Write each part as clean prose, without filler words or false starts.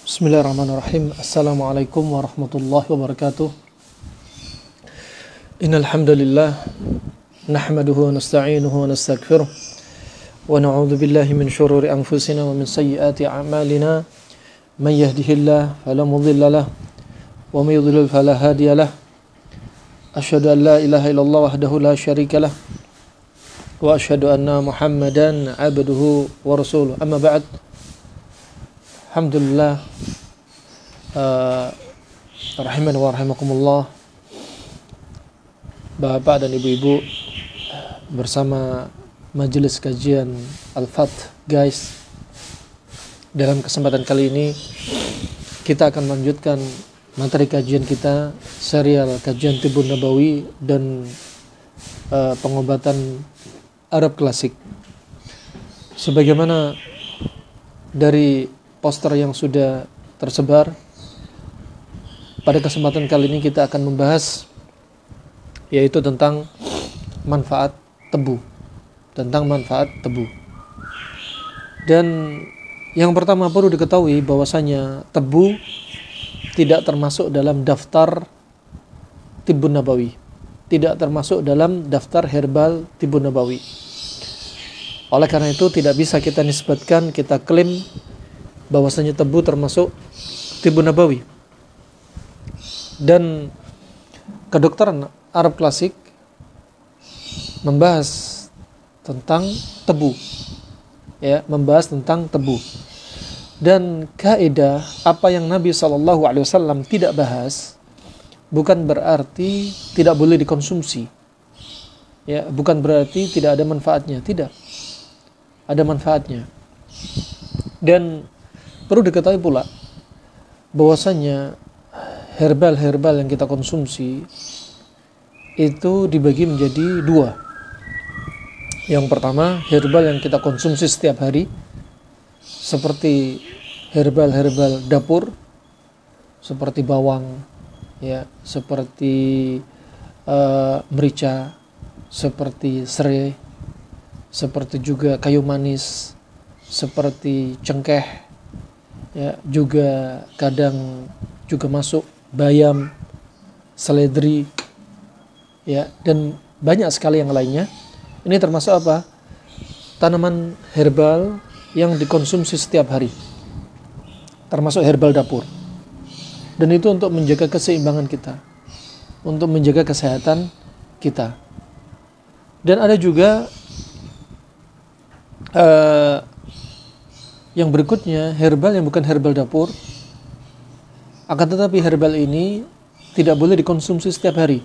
Bismillahirrahmanirrahim. Assalamualaikum warahmatullahi wabarakatuh. Innal hamdalillah nahmaduhu wa nasta'inuhu wa nastaghfiruh wa na'udzu billahi min shururi anfusina wa min sayyiati a'malina. May yahdihillahu fala mudilla lahu wa may yudlil fala hadiya lahu. Asyhadu an la ilaha illallah wahdahu la syarika lahu wa asyhadu anna Muhammadan 'abduhu wa rasuluh. Amma ba'd. Alhamdulillah, rahiman wa rahimakumullah, Bapak dan Ibu-ibu, bersama majelis kajian Al-Fath, guys. Dalam kesempatan kali ini kita akan melanjutkan materi kajian kita, serial kajian Tibbun Nabawi dan pengobatan Arab klasik. Sebagaimana dari poster yang sudah tersebar, pada kesempatan kali ini kita akan membahas yaitu tentang manfaat tebu. Dan yang pertama perlu diketahui bahwasanya tebu tidak termasuk dalam daftar Tibbun Nabawi, tidak termasuk dalam daftar herbal Tibbun Nabawi. Oleh karena itu tidak bisa kita nisbatkan, kita klaim bahwasanya tebu termasuk Tibbun Nabawi. Dan kedokteran Arab klasik membahas tentang tebu, membahas tentang tebu. Dan kaidah apa yang Nabi SAW tidak bahas bukan berarti tidak boleh dikonsumsi, bukan berarti tidak ada manfaatnya, tidak, ada manfaatnya. Dan perlu diketahui pula bahwasanya herbal yang kita konsumsi itu dibagi menjadi dua. Yang pertama, herbal yang kita konsumsi setiap hari, seperti herbal dapur, seperti bawang, seperti merica, seperti serai, seperti juga kayu manis, seperti cengkeh, juga kadang juga masuk bayam, seledri, dan banyak sekali yang lainnya. Ini termasuk apa? Tanaman herbal yang dikonsumsi setiap hari, termasuk herbal dapur. Dan itu untuk menjaga keseimbangan kita, untuk menjaga kesehatan kita. Dan ada juga yang berikutnya, herbal yang bukan herbal dapur, akan tetapi herbal ini tidak boleh dikonsumsi setiap hari.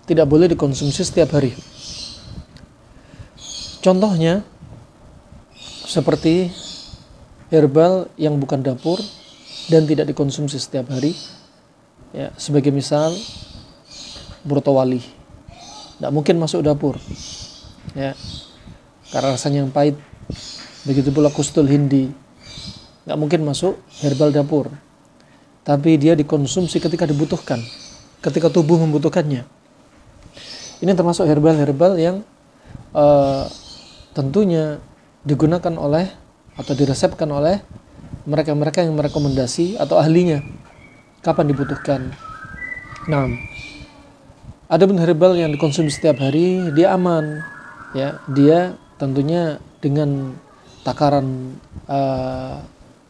Tidak boleh dikonsumsi setiap hari. Contohnya seperti herbal yang bukan dapur dan tidak dikonsumsi setiap hari, sebagai misal brotowali, tidak mungkin masuk dapur, karena rasanya yang pahit. Begitu pula kustul hindi, nggak mungkin masuk herbal dapur, tapi dia dikonsumsi ketika dibutuhkan, ketika tubuh membutuhkannya. Ini termasuk herbal yang tentunya digunakan oleh atau diresepkan oleh mereka-mereka yang merekomendasi atau ahlinya kapan dibutuhkan. Nah, ada pun herbal yang dikonsumsi setiap hari, dia aman, dia tentunya dengan takaran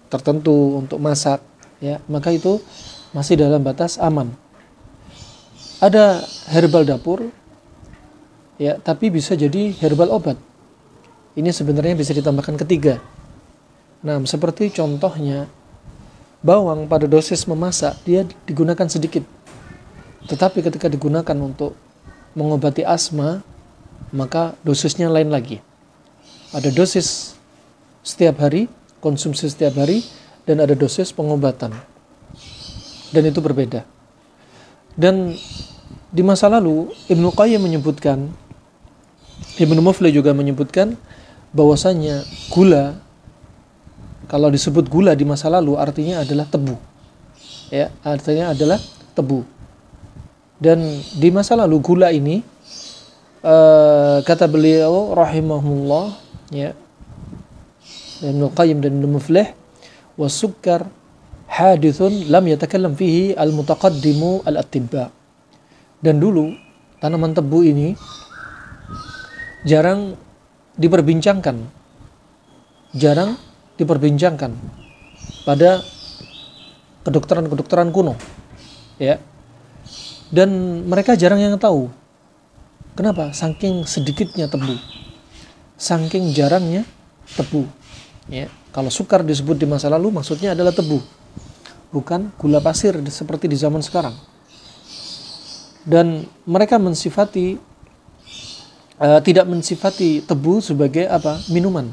tertentu untuk masak, maka itu masih dalam batas aman. Ada herbal dapur, tapi bisa jadi herbal obat. Ini sebenarnya bisa ditambahkan ketiga. Nah, seperti contohnya bawang, pada dosis memasak dia digunakan sedikit, tetapi ketika digunakan untuk mengobati asma, maka dosisnya lain lagi. Ada dosis setiap hari, konsumsi setiap hari, dan ada dosis pengobatan. Dan itu berbeda. Dan di masa lalu Ibnu Qayyim menyebutkan, Ibnu Muflih juga menyebutkan bahwasanya gula, kalau disebut gula di masa lalu artinya adalah tebu. Artinya adalah tebu. Dan di masa lalu gula ini kata beliau rahimahullah, Ibnu Qayyim dan Ibnu Muflih, "Was-sukkar hadithun lam yatakallam fihi al-mutaqaddimu al-atibba." Dan dulu tanaman tebu ini jarang diperbincangkan pada kedokteran kuno, ya. Dan mereka jarang yang tahu. Kenapa? Saking sedikitnya tebu, saking jarangnya tebu, ya. Kalau sukar disebut di masa lalu, maksudnya adalah tebu, bukan gula pasir seperti di zaman sekarang. Dan mereka tidak mensifati tebu sebagai minuman,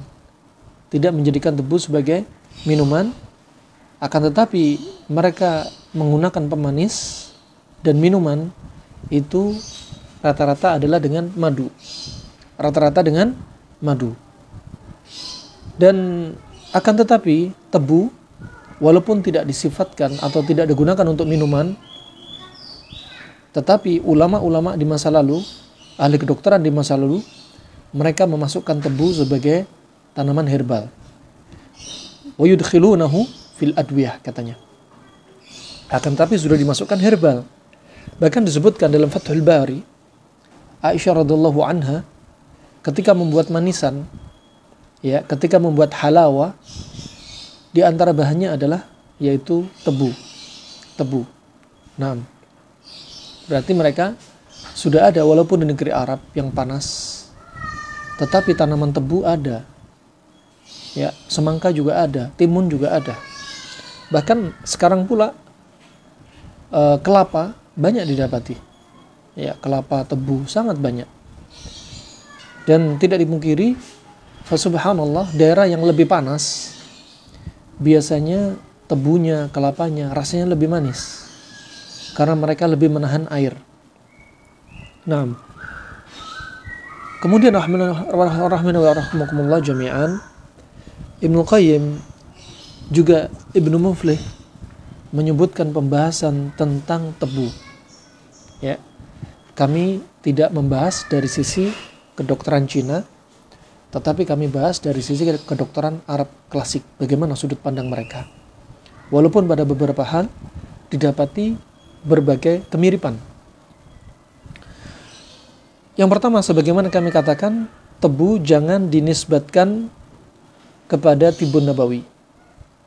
tidak menjadikan tebu sebagai minuman, akan tetapi mereka menggunakan pemanis, dan minuman itu rata-rata adalah dengan madu, dan akan tetapi tebu walaupun tidak disifatkan atau tidak digunakan untuk minuman, tetapi ulama-ulama di masa lalu, ahli kedokteran di masa lalu, mereka memasukkan tebu sebagai tanaman herbal. Wa yudkhilunahu fil adwiyah, katanya. Akan tetapi sudah dimasukkan herbal. Bahkan disebutkan dalam Fathul Bari, Aisyah radhiyallahu anha ketika membuat manisan, ya, ketika membuat halawa, di antara bahannya adalah yaitu tebu. Nah, berarti mereka sudah ada, walaupun di negeri Arab yang panas, tetapi tanaman tebu ada. Ya, semangka juga ada, timun juga ada. Bahkan sekarang pula kelapa banyak didapati. Ya, kelapa, tebu sangat banyak. Dan tidak dipungkiri, subhanallah, daerah yang lebih panas biasanya tebunya, kelapanya rasanya lebih manis, karena mereka lebih menahan air. Nah, kemudian rahimahumullah jami'an, Ibnu Qayyim juga Ibnu Muflih menyebutkan pembahasan tentang tebu. Ya, kami tidak membahas dari sisi kedokteran Cina, tetapi kami bahas dari sisi kedokteran Arab klasik, bagaimana sudut pandang mereka. Walaupun pada beberapa hal didapati berbagai kemiripan. Yang pertama, sebagaimana kami katakan, tebu jangan dinisbatkan kepada tibun nabawi.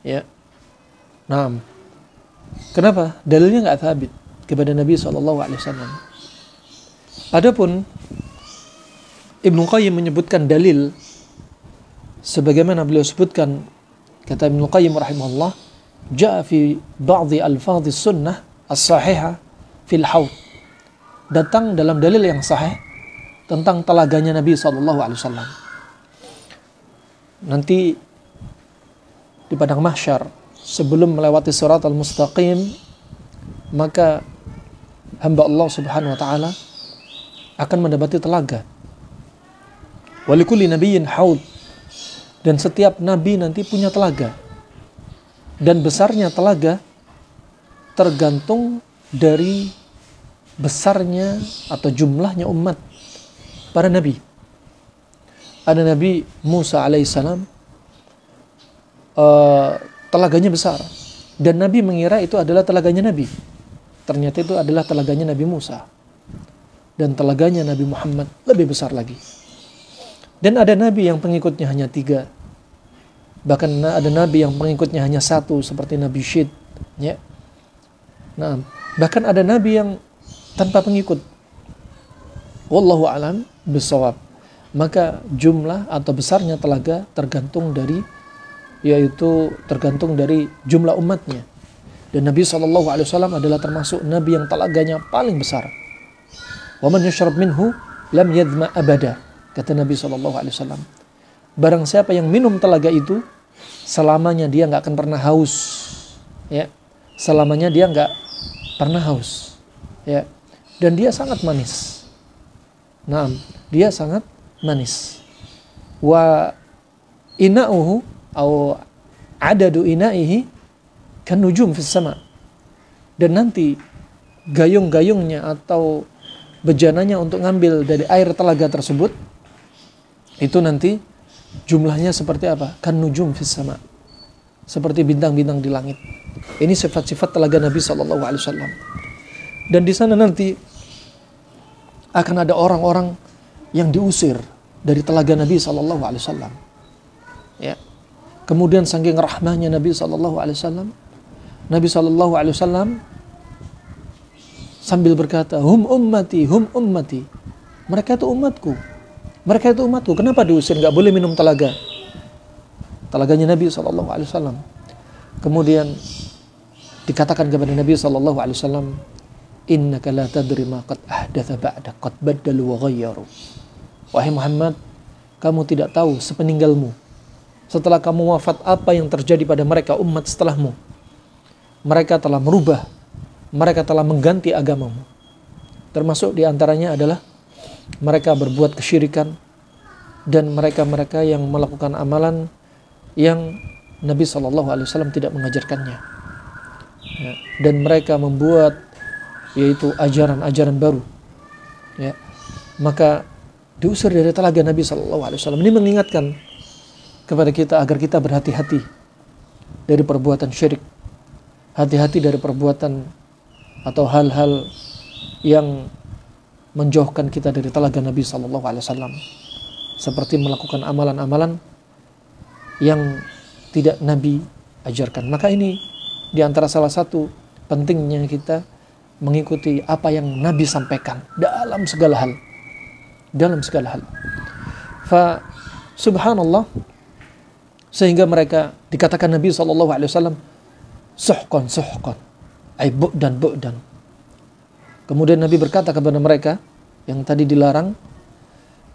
Ya. Nah, kenapa? Dalilnya nggak thabit kepada Nabi SAW. Adapun Ibnu Qayyim menyebutkan dalil sebagaimana beliau sebutkan, kata Ibnu Qayyim rahimahullah, ja'a fi ba'dhi alfadhi sunnah as-sahihah fil haud. Datang dalam dalil yang sahih tentang telaganya Nabi SAW. Nanti di padang mahsyar, sebelum melewati sirat al-mustaqim, maka hamba Allah Subhanahu wa taala akan mendapati telaga. Walikulli nabiyyin haud, dan setiap nabi nanti punya telaga. Dan besarnya telaga tergantung dari besarnya atau jumlahnya umat para nabi. Ada Nabi Musa alaihissalam, telaganya besar, dan Nabi mengira itu adalah telaganya Nabi. Ternyata itu adalah telaganya Nabi Musa, dan telaganya Nabi Muhammad lebih besar lagi. Dan ada Nabi yang pengikutnya hanya 3, bahkan ada Nabi yang pengikutnya hanya 1, seperti Nabi Syed, ya. Nah, bahkan ada Nabi yang tanpa pengikut. Wallahu a'lam bishawab. Maka jumlah atau besarnya telaga tergantung dari jumlah umatnya. Dan Nabi SAW adalah termasuk Nabi yang telaganya paling besar. Wa man yashrab minhu lam yadhma abada, kata Nabi SAW. Barang siapa yang minum telaga itu, selamanya dia nggak akan pernah haus. Ya, selamanya dia nggak pernah haus. Ya, dan dia sangat manis. Nah, dia sangat manis. Wa ina'uhu atau adadu ina'ihi kan nujum fis sama. Dan nanti gayung-gayungnya atau bejananya untuk ngambil dari air telaga tersebut, itu nanti jumlahnya seperti apa? Kan nujum fis sama, seperti bintang-bintang di langit. Ini sifat-sifat telaga Nabi SAW. Dan di sana nanti akan ada orang-orang yang diusir dari telaga Nabi SAW. Ya. Kemudian saking rahmahnya Nabi SAW, Nabi SAW sambil berkata, hum ummati, hum ummati. Mereka itu umatku. Mereka itu umatku. Kenapa diusir? Gak boleh minum telaga. Telaganya Nabi SAW. Kemudian dikatakan kepada Nabi SAW, innaka la tadri ma qad ahdatha ba'da qad baddalu wa ghayyaru. Wahai Muhammad, kamu tidak tahu sepeninggalmu, setelah kamu wafat, apa yang terjadi pada mereka umat setelahmu. Mereka telah merubah, mereka telah mengganti agamamu. Termasuk diantaranya adalah mereka berbuat kesyirikan dan mereka-mereka yang melakukan amalan yang Nabi SAW tidak mengajarkannya. Ya. Dan mereka membuat yaitu ajaran-ajaran baru. Ya. Maka diusir dari telaga Nabi SAW. Ini mengingatkan kepada kita agar kita berhati-hati dari perbuatan syirik, hati-hati dari perbuatan atau hal-hal yang menjauhkan kita dari telaga Nabi SAW, seperti melakukan amalan-amalan yang tidak Nabi ajarkan. Maka ini diantara salah satu pentingnya kita mengikuti apa yang Nabi sampaikan dalam segala hal. Dalam segala hal. Fa subhanallah, sehingga mereka dikatakan Nabi SAW suhqan suhqan, ay bu'dan bu'dan. Kemudian Nabi berkata kepada mereka yang tadi dilarang,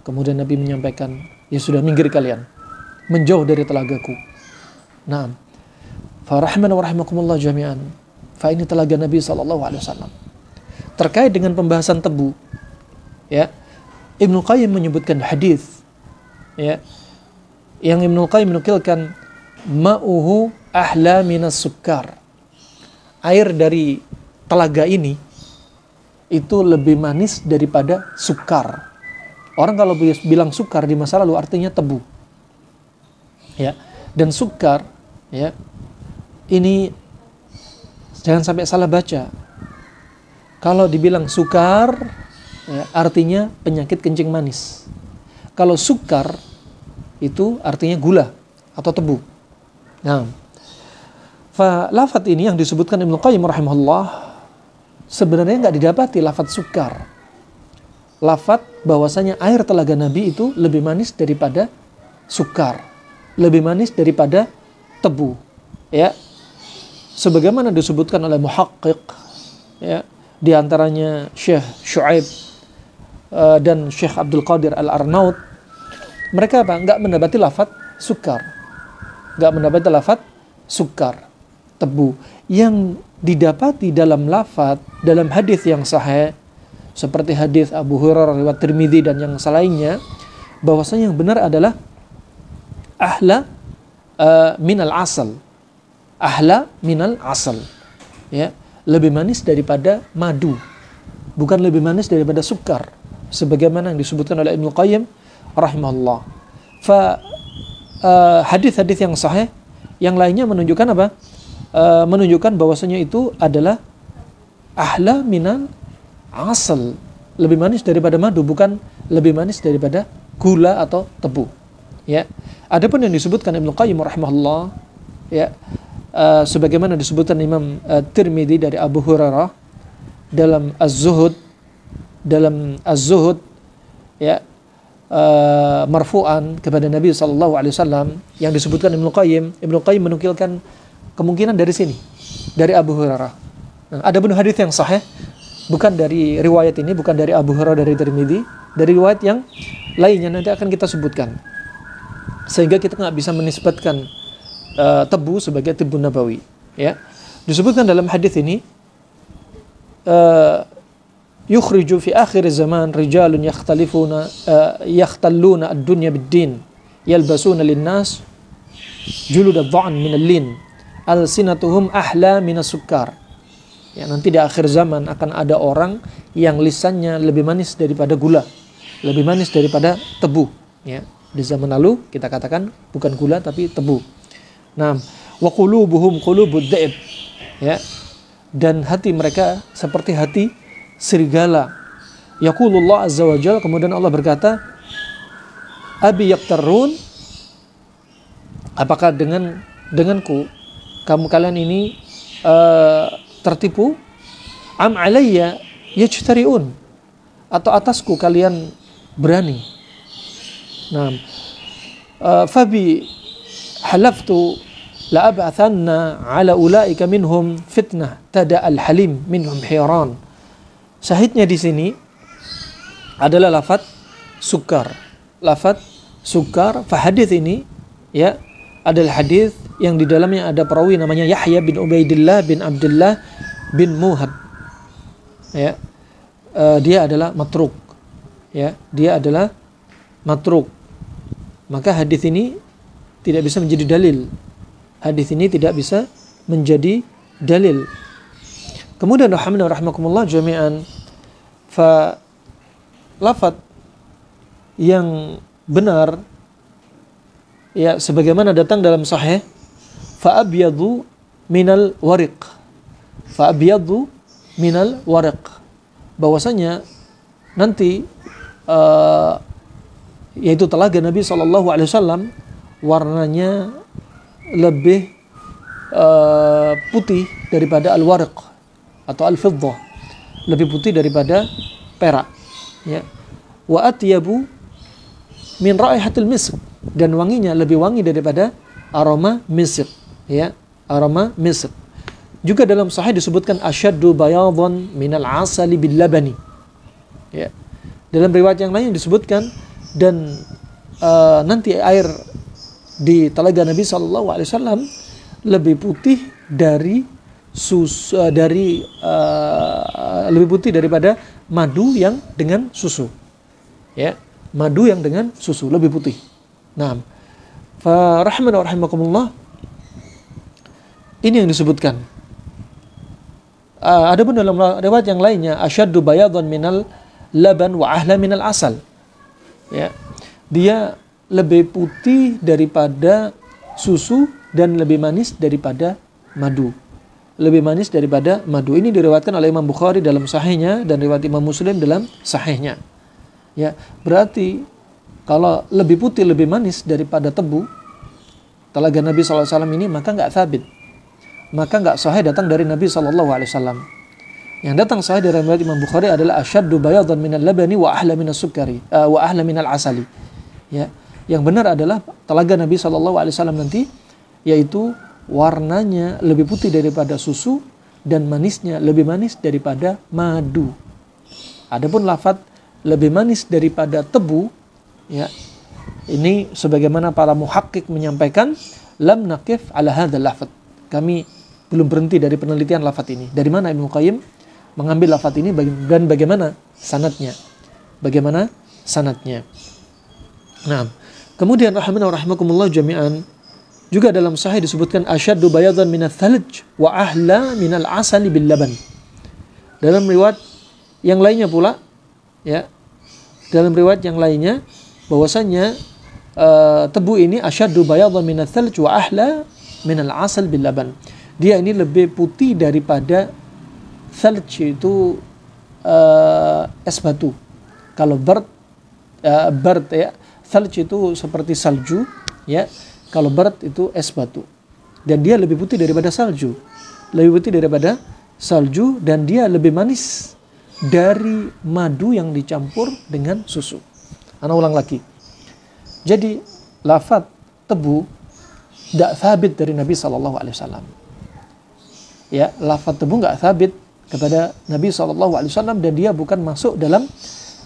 kemudian Nabi menyampaikan, ya sudah, minggir kalian, menjauh dari telagaku. Naam. Fa rahman wa rahimakumullah jami'an. Fa ini telaga Nabi SAW. Terkait dengan pembahasan tebu, ya, Ibnu Qayyim menyebutkan hadis, ya, yang Ibnu Qayyim menukilkan, ma'uhu ahla minas sukkar. Air dari telaga ini itu lebih manis daripada sukar. Orang kalau bilang sukar di masa lalu artinya tebu. Ya. Dan sukar, ya, ini jangan sampai salah baca. Kalau dibilang sukar, ya, artinya penyakit kencing manis. Kalau sukar itu artinya gula atau tebu. Nah, lafaz ini yang disebutkan Ibnu Qayyim rahimahullah sebenarnya nggak didapati lafaz sukar. Lafaz bahwasanya air telaga Nabi itu lebih manis daripada sukar, lebih manis daripada tebu. Ya, sebagaimana disebutkan oleh muhaqqiq, ya, di antaranya Syekh Syuaib dan Syekh Abdul Qadir Al-Arnaud, mereka apa? Nggak mendapati lafaz sukar, nggak mendapati lafaz sukar, tebu. Yang didapati dalam lafaz, dalam hadis yang sahih, seperti hadis Abu Hurairah riwayat Tirmidzi dan yang selainnya, bahwasanya yang benar adalah ahla minal asal, ahla minal asal, ya, lebih manis daripada madu, bukan lebih manis daripada sukar, sebagaimana yang disebutkan oleh Ibnu Qayyim rahimahullah. Fa hadis-hadis yang sahih yang lainnya menunjukkan apa? Menunjukkan bahwasanya itu adalah ahla minal asal, lebih manis daripada madu, bukan lebih manis daripada gula atau tebu. Ya. Adapun yang disebutkan Ibnu Qayyim rahimahullah, ya, sebagaimana disebutkan Imam Tirmidzi dari Abu Hurairah dalam Az-Zuhud, ya, marfu'an kepada Nabi SAW, yang disebutkan Ibnu Qayyim menukilkan kemungkinan dari sini, dari Abu Hurairah. Nah, ada pun hadis yang sahih bukan dari riwayat ini, bukan dari Abu Hurairah dari Tirmidzi, dari riwayat yang lainnya nanti akan kita sebutkan, sehingga kita nggak bisa menisbatkan tebu sebagai tebu nabawi. Ya, disebutkan dalam hadis ini, yukhriju fi akhir zaman rijalun yakhtalluna ad-dunya bid-din yalbasuna lin-nas julud ad-dha'n min al-lin alsinatuhum ahla min as-sukkar. Ya, nanti di akhir zaman akan ada orang yang lisannya lebih manis daripada gula, lebih manis daripada tebu, ya. Di zaman lalu kita katakan bukan gula tapi tebu. Nah, wa qulubuhum qulubud dhaib. Ya. Dan hati mereka seperti hati serigala. Yaqulullah azza wa jalla, kemudian Allah berkata, abi yaktarun, apakah denganku kalian ini tertipu? Am alayya yajtariun, atau atasku kalian berani? Nah, fabi halaftu la ab'athanna ala ulaika minhum fitnah tada al halim minhum hiran. Syahidnya di sini adalah lafaz sukar. Lafaz sukar. Hadis ini ya adalah hadis yang di dalamnya ada perawi namanya Yahya bin Ubaidillah bin Abdullah bin Muhad. Ya. Dia adalah matruk. Ya, dia adalah matruk. Maka hadis ini tidak bisa menjadi dalil. Hadis ini tidak bisa menjadi dalil. Kemudian rahimakumullah jami'an, fa lafaz yang benar ya sebagaimana datang dalam sahih, fa abyadu minal wariq. Fa abyadu minal wariq. Bahwasanya nanti yaitu telaga Nabi SAW warnanya lebih putih daripada al-wariq atau al-fiddah, lebih putih daripada perak. Ya. Wa atyabu min raihatil misk, dan wanginya lebih wangi daripada aroma misk. Ya, aroma misk. Juga dalam sahih disebutkan asyaddu bayadhan minal asali bil labani. Ya. Dalam riwayat yang lain disebutkan dan nanti air di telaga Nabi SAW lebih putih dari lebih putih daripada madu yang dengan susu. Ya, madu yang dengan susu lebih putih. Nah, fa rahmana wa rahimakumullah, ini yang disebutkan. Adapun dalam riwayat yang lainnya asyaddu bayadhan minal laban wa ahla minal asal. Ya. Dia lebih putih daripada susu dan lebih manis daripada madu. Lebih manis daripada madu. Ini diriwayatkan oleh Imam Bukhari dalam sahihnya dan riwayat Imam Muslim dalam sahihnya. Ya, berarti kalau lebih putih lebih manis daripada tebu telaga Nabi SAW ini, maka enggak sabit. Maka enggak sahih datang dari Nabi SAW. Yang datang sahih dari riwayat Imam Bukhari adalah asyaddu bayadhan minal labani wa ahla minas sukari wa ahla minal asali. Ya, yang benar adalah telaga Nabi SAW nanti yaitu warnanya lebih putih daripada susu dan manisnya lebih manis daripada madu. Adapun lafaz lebih manis daripada tebu, ya, ini sebagaimana para muhakkik menyampaikan, lam naqif ala hadzal lafaz. Kami belum berhenti dari penelitian lafaz ini. Dari mana Ibnu Qayyim mengambil lafaz ini dan bagaimana sanadnya? Bagaimana sanadnya? Nah, kemudian rahimana wa rahimakumullah jami'an, juga dalam sahih disebutkan asyaddu bayadhan minal thalj wa ahla minal asali bil laban. Dalam riwayat yang lainnya pula, ya, dalam riwayat yang lainnya bahwasanya tebu ini asyaddu bayadhan minal thalj wa ahla minal asal bil laban. Dia ini lebih putih daripada thalj itu es batu. Kalau bard ya, thalj itu seperti salju, ya. Kalau barat itu es batu. Dan dia lebih putih daripada salju. Lebih putih daripada salju dan dia lebih manis dari madu yang dicampur dengan susu. Ana ulang lagi. Jadi lafaz tebu tidak sabit dari Nabi SAW. Ya, lafaz tebu enggak sabit kepada Nabi SAW dan dia bukan masuk dalam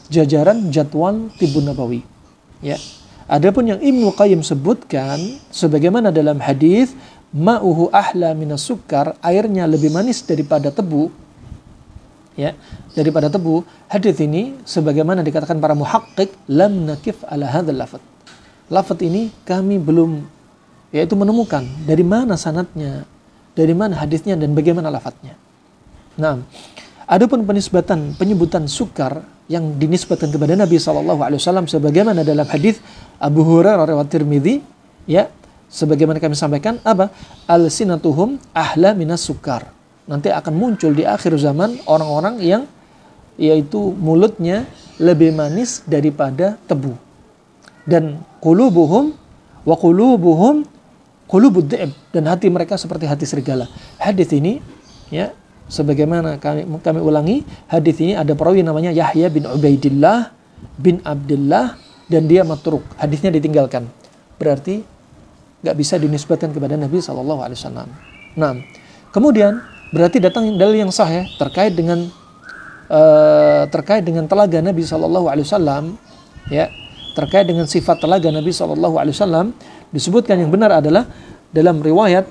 jajaran jadwal tibbun nabawi. Ya. Adapun yang Ibnu Qayyim sebutkan sebagaimana dalam hadis ma'uhu ahla minas sukar, airnya lebih manis daripada tebu. Ya, daripada tebu. Hadis ini sebagaimana dikatakan para muhakkik lam nakif ala hadzal lafaz. Lafaz ini kami belum yaitu menemukan dari mana sanadnya, dari mana hadisnya dan bagaimana lafaznya. Nah, adapun penyebutan sukar yang dinisbatkan kepada Nabi SAW sebagaimana dalam hadis Abu Hurairah riwayat Tirmidzi, ya, sebagaimana kami sampaikan, apa? Alsinatuhum ahla minas sukar. Nanti akan muncul di akhir zaman orang-orang yang yaitu mulutnya lebih manis daripada tebu. Dan qulubuhum qulubud dhi'b, dan hati mereka seperti hati serigala. Hadis ini, ya, sebagaimana kami ulangi, hadis ini ada perawi namanya Yahya bin Ubaidillah bin Abdullah dan dia matruk. Hadisnya ditinggalkan. Berarti nggak bisa dinisbatkan kepada Nabi SAW. Nah, kemudian berarti datang dalil yang sahih terkait dengan telaga Nabi SAW, ya, terkait dengan sifat telaga Nabi SAW. Disebutkan yang benar adalah dalam riwayat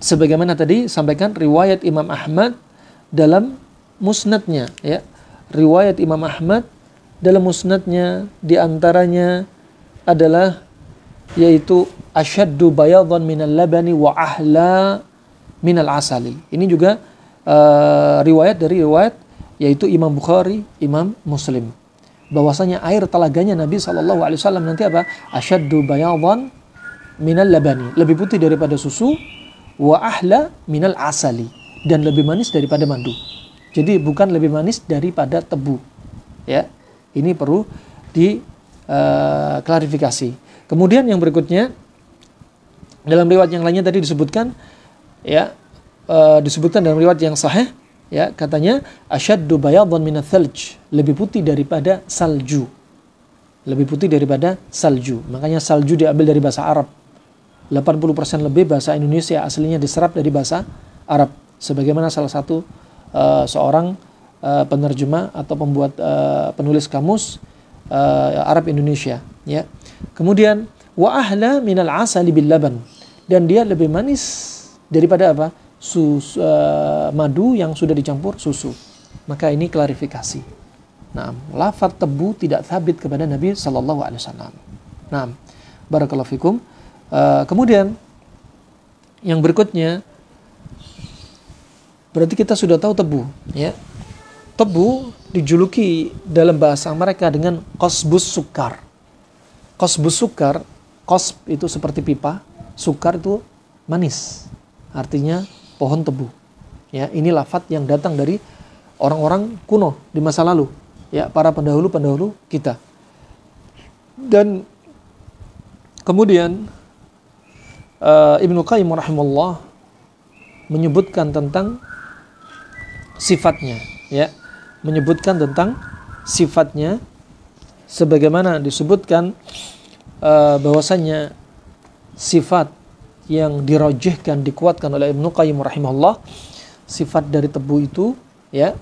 sebagaimana tadi sampaikan, riwayat Imam Ahmad dalam musnadnya, ya. Riwayat Imam Ahmad dalam musnadnya diantaranya adalah yaitu asyaddu bayadan minal labani wa ahla minal asali. Ini juga riwayat yaitu Imam Bukhari, Imam Muslim. Bahwasanya air telaganya Nabi SAW nanti apa? Asyaddu bayadan minal labani, lebih putih daripada susu, wa ahla minal asali, dan lebih manis daripada madu. Jadi bukan lebih manis daripada tebu, ya. Ini perlu diklarifikasi. Kemudian yang berikutnya dalam riwayat yang lainnya tadi disebutkan, ya, disebutkan dalam riwayat yang sahih, ya, katanya asyaddu bayadan minats thalj, lebih putih daripada salju. Lebih putih daripada salju. Makanya salju diambil dari bahasa Arab. 80% lebih bahasa Indonesia aslinya diserap dari bahasa Arab. Sebagaimana salah satu seorang penerjemah atau pembuat penulis kamus Arab Indonesia, ya. Kemudian wa ahla minal asali bil laban, dan dia lebih manis daripada apa? Madu yang sudah dicampur susu. Maka ini klarifikasi. Nah, lafaz tebu tidak sabit kepada Nabi SAW. Nah, barakallahu fikum. Kemudian yang berikutnya berarti kita sudah tahu tebu, ya. Tebu dijuluki dalam bahasa mereka dengan qasbus sukar. Qasbus sukar, qasb itu seperti pipa, sukar itu manis. Artinya pohon tebu. Ya, ini lafaz yang datang dari orang-orang kuno di masa lalu, ya, para pendahulu-pendahulu kita. Dan kemudian Ibnu Qayyim rahimahullah menyebutkan tentang sifatnya, ya, menyebutkan tentang sifatnya sebagaimana disebutkan bahwasanya sifat yang dirajihkan, dikuatkan oleh Ibnu Qayyim rahimahullah, sifat dari tebu itu, ya,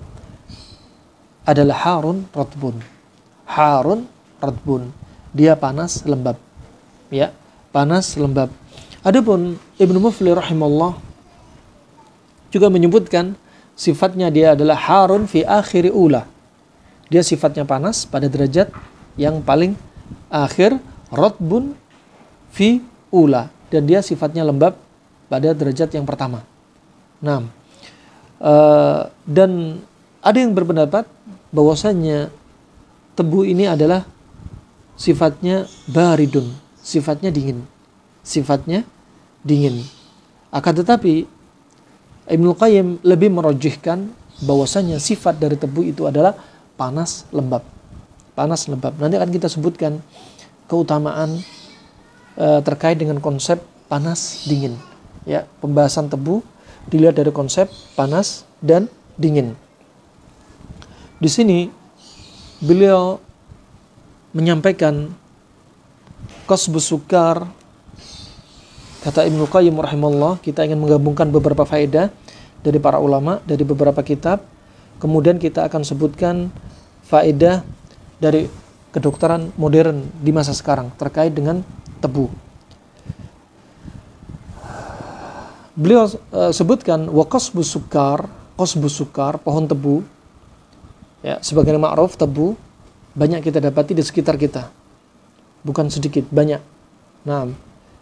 adalah harun ratbun. Harun ratbun, dia panas lembab, ya, panas lembab. Adapun Ibnu Mufli rahimahullah juga menyebutkan sifatnya dia adalah harun fi akhiri ula. Dia sifatnya panas pada derajat yang paling akhir, ratbun fi ula, dan dia sifatnya lembab pada derajat yang pertama. Nah, dan ada yang berpendapat bahwasanya tebu ini adalah sifatnya baridun, sifatnya dingin. Sifatnya dingin. Akan tetapi Ibnu Qayyim lebih merojihkan bahwasanya sifat dari tebu itu adalah panas lembab. Panas lembab. Nanti akan kita sebutkan keutamaan terkait dengan konsep panas dingin. Ya, pembahasan tebu dilihat dari konsep panas dan dingin. Di sini beliau menyampaikan qasbus sukar. Kata Ibnu Qayyim rahimahullah, kita ingin menggabungkan beberapa faedah dari para ulama, dari beberapa kitab. Kemudian kita akan sebutkan faedah dari kedokteran modern di masa sekarang terkait dengan tebu. Beliau sebutkan wa qasbus sukar, pohon tebu. Ya, sebagai ma'ruf, tebu banyak kita dapati di sekitar kita. Bukan sedikit, banyak. Nah,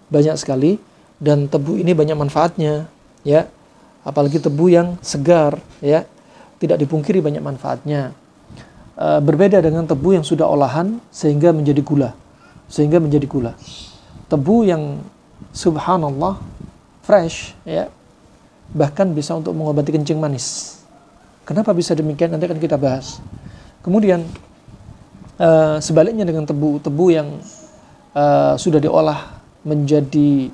banyak sekali. Dan tebu ini banyak manfaatnya, ya, apalagi tebu yang segar, ya, tidak dipungkiri banyak manfaatnya. berbeda dengan tebu yang sudah olahan sehingga menjadi gula. Tebu yang subhanallah fresh, ya, bahkan bisa untuk mengobati kencing manis. Kenapa bisa demikian? Nanti akan kita bahas. Kemudian sebaliknya dengan tebu yang sudah diolah menjadi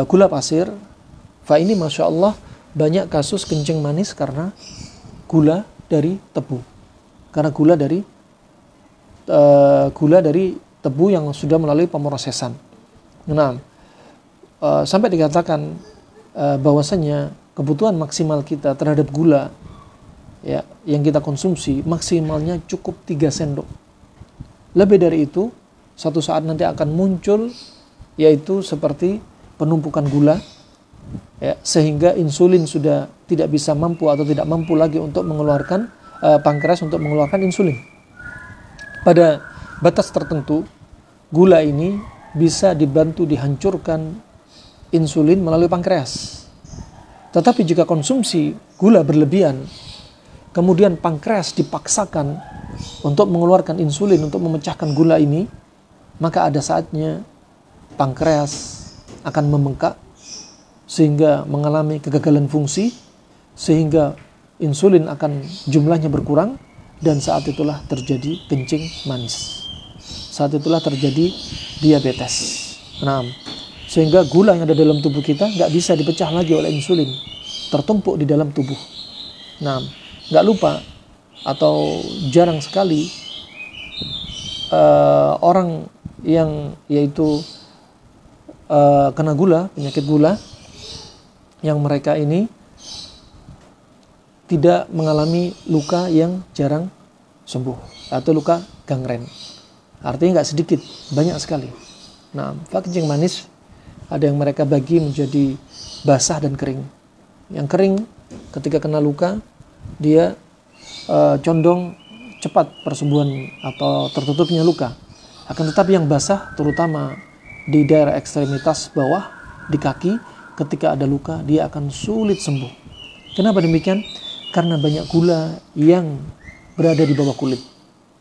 gula pasir, fa ini masya Allah banyak kasus kencing manis karena gula dari tebu. Karena gula dari tebu yang sudah melalui pemrosesan. Nah, sampai dikatakan bahwasanya kebutuhan maksimal kita terhadap gula, ya, yang kita konsumsi maksimalnya cukup 3 sendok. Lebih dari itu, satu saat nanti akan muncul yaitu seperti penumpukan gula, ya, sehingga insulin sudah tidak bisa mampu atau tidak mampu lagi untuk mengeluarkan pankreas untuk mengeluarkan insulin. Pada batas tertentu, gula ini bisa dibantu dihancurkan insulin melalui pankreas. Tetapi jika konsumsi gula berlebihan, kemudian pankreas dipaksakan untuk mengeluarkan insulin untuk memecahkan gula ini, maka ada saatnya pankreas akan membengkak sehingga mengalami kegagalan fungsi, sehingga insulin akan jumlahnya berkurang, dan saat itulah terjadi kencing manis. Saat itulah terjadi diabetes. Nah, sehingga gula yang ada dalam tubuh kita nggak bisa dipecah lagi oleh insulin, tertumpuk di dalam tubuh. Nah, nggak lupa atau jarang sekali orang yang yaitu kena gula, penyakit gula, yang mereka ini tidak mengalami luka yang jarang sembuh atau luka gangren. Artinya nggak sedikit, banyak sekali. Nah, kencing manis ada yang mereka bagi menjadi basah dan kering. Yang kering ketika kena luka dia condong cepat persembuhan atau tertutupnya luka. Akan tetapi yang basah, terutama di daerah ekstremitas bawah, di kaki, ketika ada luka dia akan sulit sembuh. Kenapa demikian? Karena banyak gula yang berada di bawah kulit,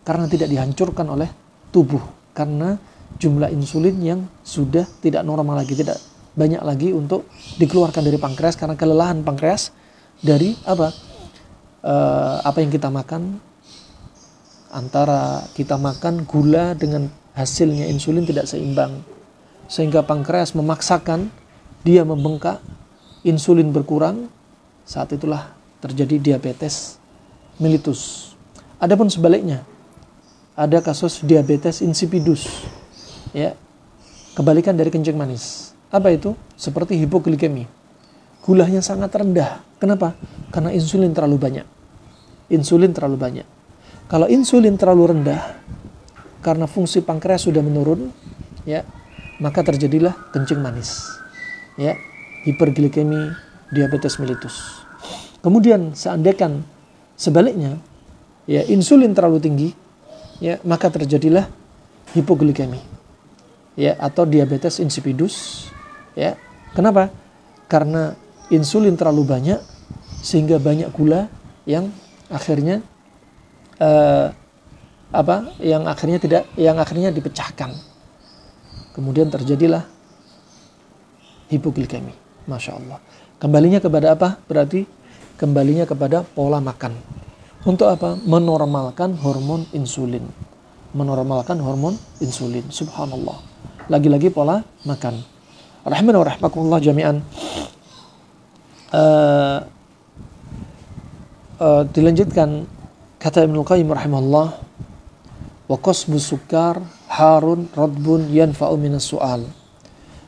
karena tidak dihancurkan oleh tubuh, karena jumlah insulin yang sudah tidak normal lagi, tidak banyak lagi untuk dikeluarkan dari pankreas, karena kelelahan pankreas dari apa yang kita makan. Antara kita makan gula dengan hasilnya insulin tidak seimbang, sehingga pankreas memaksakan, dia membengkak, insulin berkurang. Saat itulah terjadi diabetes mellitus. Adapun sebaliknya, ada kasus diabetes insipidus, ya, kebalikan dari kencing manis. Apa itu? Seperti hipoglikemi. Gulanya sangat rendah. Kenapa? Karena insulin terlalu banyak. Kalau insulin terlalu rendah, karena fungsi pankreas sudah menurun, ya, maka terjadilah kencing manis, ya, hiperglikemi, diabetes mellitus. Kemudian seandainya sebaliknya, ya, insulin terlalu tinggi, ya, maka terjadilah hipoglikemi, ya, atau diabetes insipidus, ya. Kenapa? Karena insulin terlalu banyak sehingga banyak gula yang akhirnya yang akhirnya dipecahkan. Kemudian terjadilah hipoglikemi. Masya Allah. Kembalinya kepada apa? Berarti kembalinya kepada pola makan. Untuk apa? Menormalkan hormon insulin. Subhanallah. Lagi-lagi pola makan. Rahimana wa rahmakumullah jami'an. Dilanjutkan kata Ibnu Qayyim rahimahullah, wa qasbu sukar harun radbun yanfa'u minas su'al.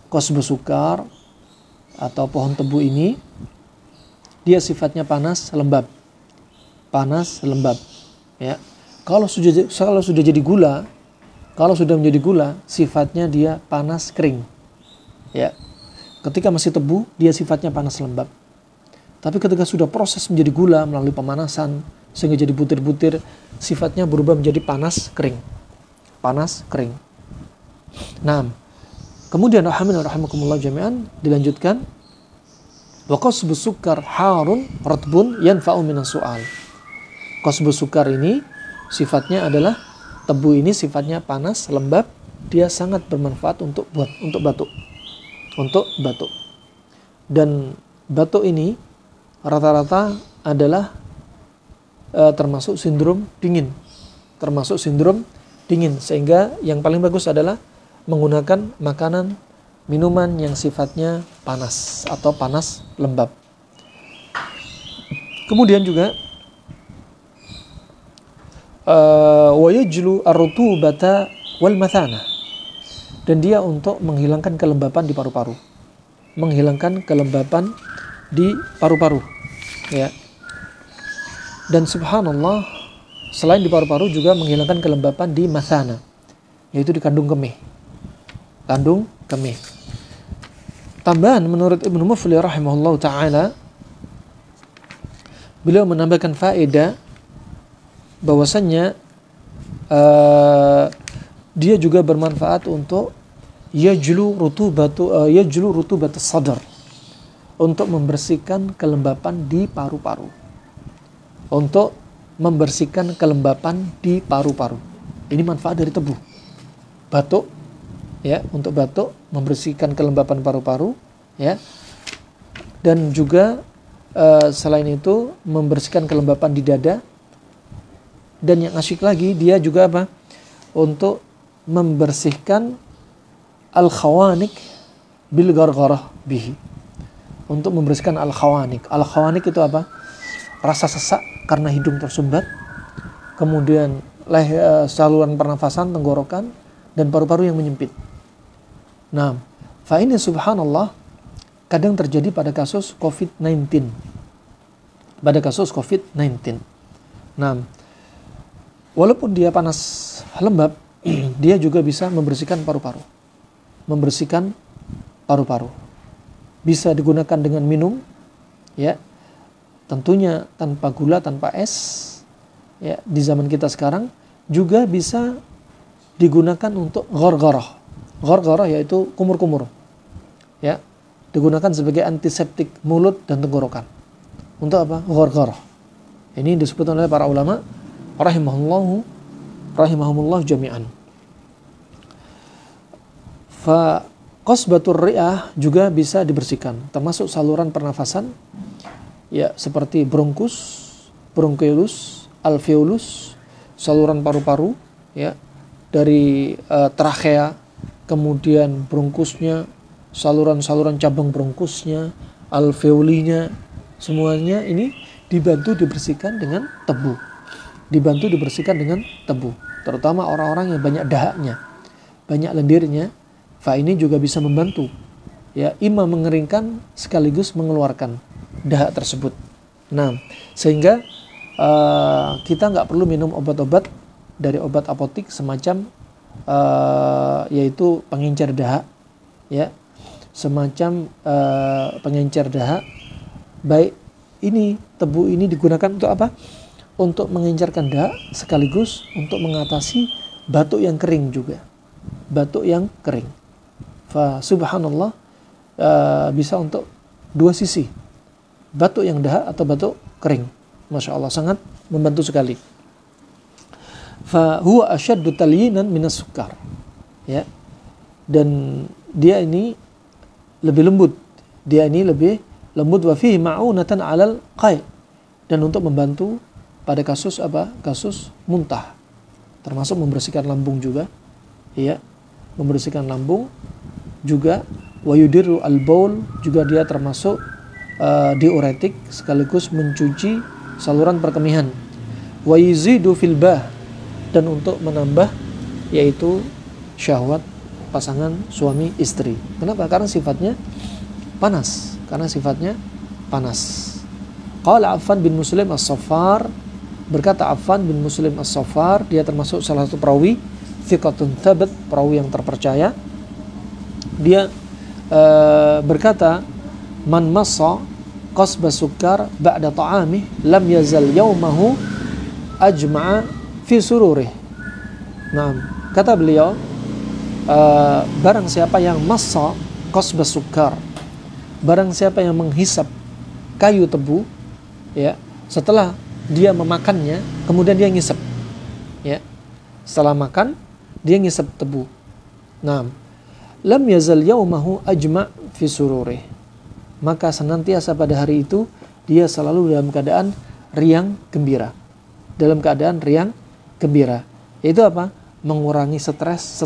Qasbu sukar atau pohon tebu ini dia sifatnya panas lembab, ya. Kalau sudah jadi gula, kalau sudah menjadi gula, sifatnya dia panas kering, ya. Ketika masih tebu dia sifatnya panas lembab. Tapi ketika sudah proses menjadi gula melalui pemanasan sehingga jadi butir-butir, sifatnya berubah menjadi panas kering. Nah, kemudian rahimakumullah jami'an, dilanjutkan wa qasbu sukar harun ratbun yanfa'u minas su'al. Qasbu sukar ini sifatnya adalah tebu ini sifatnya panas, lembab, dia sangat bermanfaat untuk batuk. Untuk batuk. Dan batuk ini rata-rata adalah termasuk sindrom dingin. Sehingga yang paling bagus adalah menggunakan makanan, minuman yang sifatnya panas atau panas lembab. Kemudian juga wa yajlu ar-rutubata wal mathana, dan dia untuk menghilangkan kelembapan di paru-paru. Ya. Dan subhanallah, selain di paru-paru juga menghilangkan kelembapan di mathana, yaitu di kandung kemih. Tambahan menurut Ibnu Muflih rahimahullah ta'ala, beliau menambahkan faedah bahwasannya dia juga bermanfaat untuk yajlu rutubat sadar, untuk membersihkan kelembapan di paru-paru. Ini manfaat dari tebu. Batuk, ya, untuk batuk, membersihkan kelembapan paru-paru, ya. Dan juga selain itu membersihkan kelembapan di dada. Dan yang asyik lagi, dia juga apa? Untuk membersihkan al-khawanik bil gargharah bihi. Untuk membersihkan al-khawanik. Al-khawanik itu apa? Rasa sesak karena hidung tersumbat, kemudian saluran pernafasan, tenggorokan, dan paru-paru yang menyempit. Nah, fa ini subhanallah kadang terjadi pada kasus COVID-19. Nah, walaupun dia panas lembab, dia juga bisa membersihkan paru-paru. Bisa digunakan dengan minum, ya. Tentunya tanpa gula, tanpa es. Ya, di zaman kita sekarang juga bisa digunakan untuk ghargharah. Ghargharah yaitu kumur-kumur. Ya, digunakan sebagai antiseptik mulut dan tenggorokan. Untuk apa? Ghargharah. Ini disebut oleh para ulama rahimahumullah jami'an. Fa qasbatur ri'ah juga bisa dibersihkan, termasuk saluran pernafasan, ya, seperti bronkus, bronchiolus, alveolus, saluran paru-paru, ya, dari trachea, kemudian bronkusnya, saluran-saluran cabang bronkusnya, alveolinya, semuanya ini dibantu dibersihkan dengan tebu. Terutama orang-orang yang banyak dahaknya, banyak lendirnya, fa ini juga bisa membantu, ya, ima mengeringkan sekaligus mengeluarkan dahak tersebut. Nah, sehingga kita nggak perlu minum obat-obat dari obat apotik semacam yaitu pengencer dahak, ya, semacam pengencer dahak. Baik ini tebu ini digunakan untuk apa? Untuk mengencerkan dahak sekaligus untuk mengatasi batuk yang kering juga. Fa subhanallah, bisa untuk dua sisi, batuk yang dahak atau batuk kering. Masya Allah, sangat membantu sekali. Fa huwa asyaddu talyinan minas sukar, ya, dan dia ini lebih lembut, wa fihi ma'unatan 'alal qai', dan untuk membantu pada kasus apa? Kasus muntah, termasuk membersihkan lambung juga, ya, membersihkan lambung juga. Wa yudirru al-baul, juga dia termasuk diuretik sekaligus mencuci saluran perkemihan. Wa yuzidu fil bah, dan untuk menambah yaitu syahwat pasangan suami istri. Kenapa? Karena sifatnya panas. Qala Affan bin Muslim as-Saffar, berkata Affan bin Muslim as-Saffar, dia termasuk salah satu perawi thiqatun thabat, perawi yang terpercaya. Dia berkata, man massa qasba sukar ba'da ta'amih lam yazal yaumahu ajma'a fi sururih. Nah, kata beliau, barang siapa yang massa qasba sukar, barang siapa yang menghisap kayu tebu, ya, setelah dia memakannya kemudian dia ngisep, Setelah makan, dia ngisap tebu. Nah, lam yazal yaumahu ajma' fi sururih. Maka senantiasa pada hari itu dia selalu dalam keadaan riang gembira. Dalam keadaan riang gembira. Yaitu apa? Mengurangi stres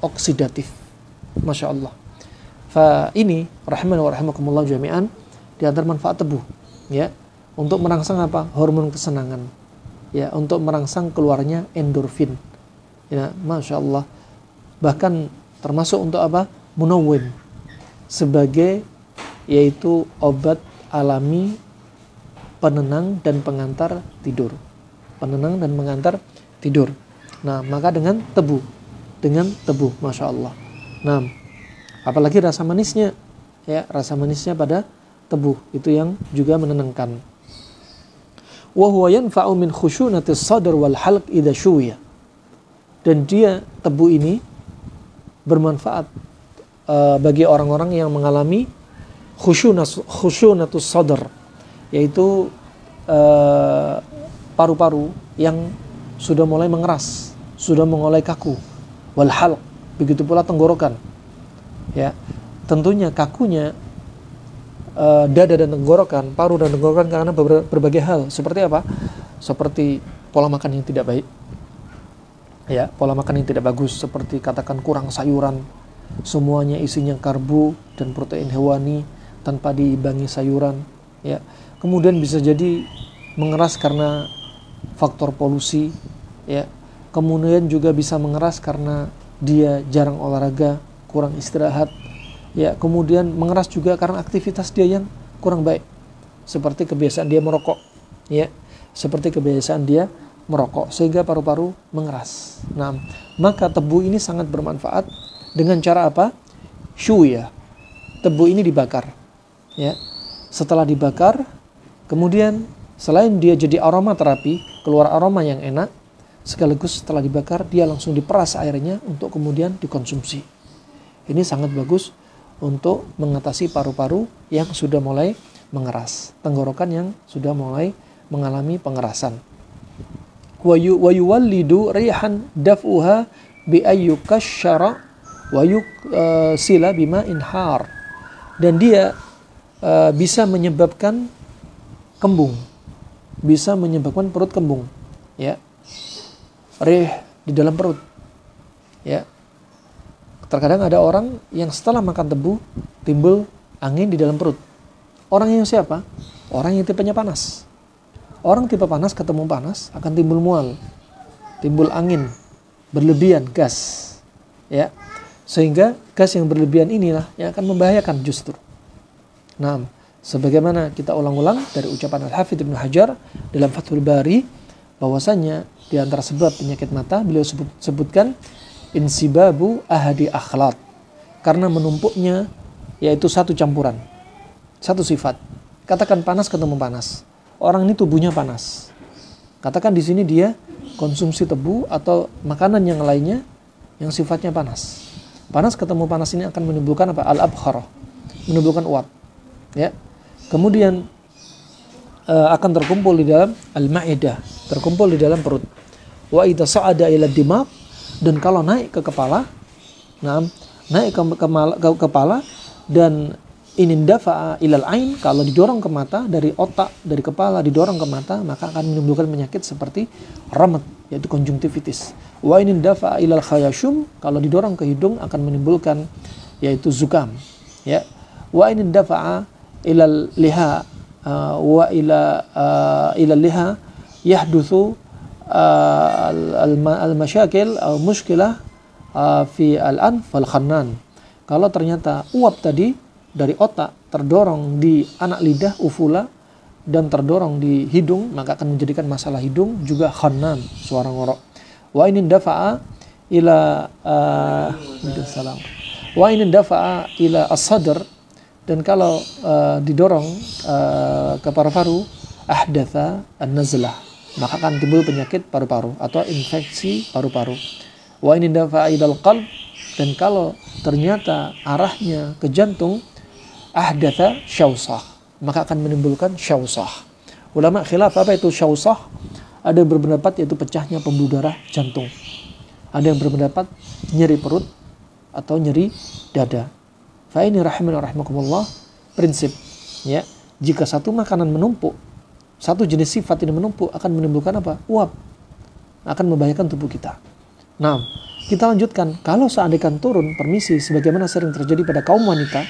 oksidatif. Masya Allah. Fa ini rahimani wa rahimakumullah jami'an, di antara manfaat tebu, ya, untuk merangsang apa? Hormon kesenangan. Ya, untuk merangsang keluarnya endorfin. Ya, Masya Allah. Bahkan termasuk untuk apa? Munawwim, sebagai yaitu obat alami penenang dan pengantar tidur. Penenang dan pengantar tidur. Nah, maka dengan tebu, Masya Allah. Nah, apalagi rasa manisnya, ya, rasa manisnya pada tebu itu yang juga menenangkan. Wa huwa yanfa'u min khushunatis sadr wal halq idza syuwiya. Dan dia, tebu ini bermanfaat bagi orang-orang yang mengalami khushunatus sadr, yaitu paru-paru yang sudah mulai mengeras, sudah mulai kaku. Wal halq, begitu pula tenggorokan. Ya, tentunya kakunya dada dan tenggorokan, paru dan tenggorokan karena berbagai hal. Seperti apa? Seperti pola makan yang tidak baik. Ya, pola makan yang tidak bagus, seperti katakan kurang sayuran, semuanya isinya karbo dan protein hewani tanpa diimbangi sayuran. Ya, kemudian bisa jadi mengeras karena faktor polusi. Ya, kemudian juga bisa mengeras karena dia jarang olahraga, kurang istirahat. Ya, kemudian mengeras juga karena aktivitas dia yang kurang baik, seperti kebiasaan dia merokok. Ya, seperti kebiasaan dia merokok sehingga paru-paru mengeras. Nah, maka tebu ini sangat bermanfaat dengan cara apa? Syuya. Tebu ini dibakar. Ya. Setelah dibakar, kemudian selain dia jadi aroma terapi, keluar aroma yang enak, sekaligus setelah dibakar dia langsung diperas airnya untuk kemudian dikonsumsi. Ini sangat bagus untuk mengatasi paru-paru yang sudah mulai mengeras, tenggorokan yang sudah mulai mengalami pengerasan. Wa yuwallidu rihan daf'uha bi ayyukashara wa yuksila bima inhar. Dan dia bisa menyebabkan kembung, bisa menyebabkan perut kembung, ya, rih di dalam perut. Ya, terkadang ada orang yang setelah makan tebu timbul angin di dalam perut. Orang yang siapa? Orang yang tipenya panas. Orang tipe panas ketemu panas akan timbul mual, timbul angin berlebihan, gas, ya, sehingga gas yang berlebihan inilah yang akan membahayakan justru. Nah, sebagaimana kita ulang-ulang dari ucapan Al-Hafidz Ibnu Hajar dalam Fathul Bari, bahwasanya di antara sebab penyakit mata beliau sebutkan insibabu ahadi akhlat, karena menumpuknya yaitu satu campuran, satu sifat. Katakan panas ketemu panas, orang ini tubuhnya panas. Katakan di sini dia konsumsi tebu atau makanan yang lainnya yang sifatnya panas. Panas ketemu panas ini akan menimbulkan apa? Al-abkhar, menimbulkan uap. Ya. Kemudian akan terkumpul di dalam al-ma'idah, terkumpul di dalam perut. Wa idza sa'ada ila dimag, dan kalau naik ke kepala, naik ke kepala, dan inin dafa'a ilal ain, kalau didorong ke mata, dari otak, dari kepala didorong ke mata, maka akan menimbulkan penyakit seperti ramat, yaitu konjungtivitis. Wa inin dafa'a ilal khayashum, kalau didorong ke hidung akan menimbulkan yaitu zukam. Ya. Wa inin dafa'a ilal liha wa ilal liha yahdutsu al-masyakil atau muskilah fi al-anf wal khannan. Kalau ternyata uap tadi dari otak terdorong di anak lidah ufula dan terdorong di hidung, maka akan menjadikan masalah hidung juga khannan, suara ngorok. Wa inin dafa'a ila salam. Wa inin dafa'a ila as-sadr, dan kalau didorong ke paru-paru, ahdatha an-nazlah, maka akan timbul penyakit paru-paru atau infeksi paru-paru. Wa inin dafa'a ila al-qalb, dan kalau ternyata arahnya ke jantung, ahdatha syausah, maka akan menimbulkan syausah. Ulama khilaf apa itu syausah. Ada yang berpendapat yaitu pecahnya pembuluh darah jantung. Ada yang berpendapat nyeri perut atau nyeri dada. Fa ini rahimakumullah prinsip, ya. Jika satu makanan menumpuk, satu jenis sifat ini menumpuk, akan menimbulkan apa? Uap. Akan membahayakan tubuh kita. Nah, kita lanjutkan. Kalau seandainya turun, permisi, sebagaimana sering terjadi pada kaum wanita,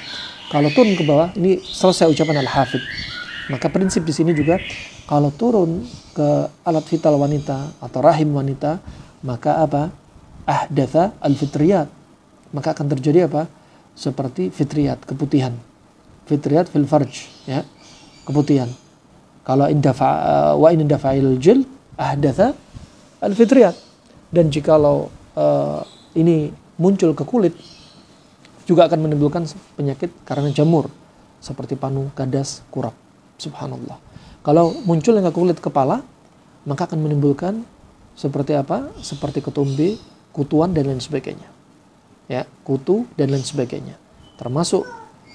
kalau turun ke bawah, ini selesai ucapan Al-Hafidh. Maka prinsip di sini juga, kalau turun ke alat vital wanita atau rahim wanita, maka apa? Ahdatha al-fitriyat. Maka akan terjadi apa? Seperti fitriyat, keputihan. Fitriyat fil farj, ya, keputihan. Kalau wa in dafa'il jil ahdatha al-fitriyat. Dan jikalau ini muncul ke kulit, juga akan menimbulkan penyakit karena jamur seperti panu, gadas, kurap. Subhanallah. Kalau muncul ke kulit kepala, maka akan menimbulkan seperti apa? Seperti ketumbe, kutuan dan lain sebagainya. Ya, kutu dan lain sebagainya. Termasuk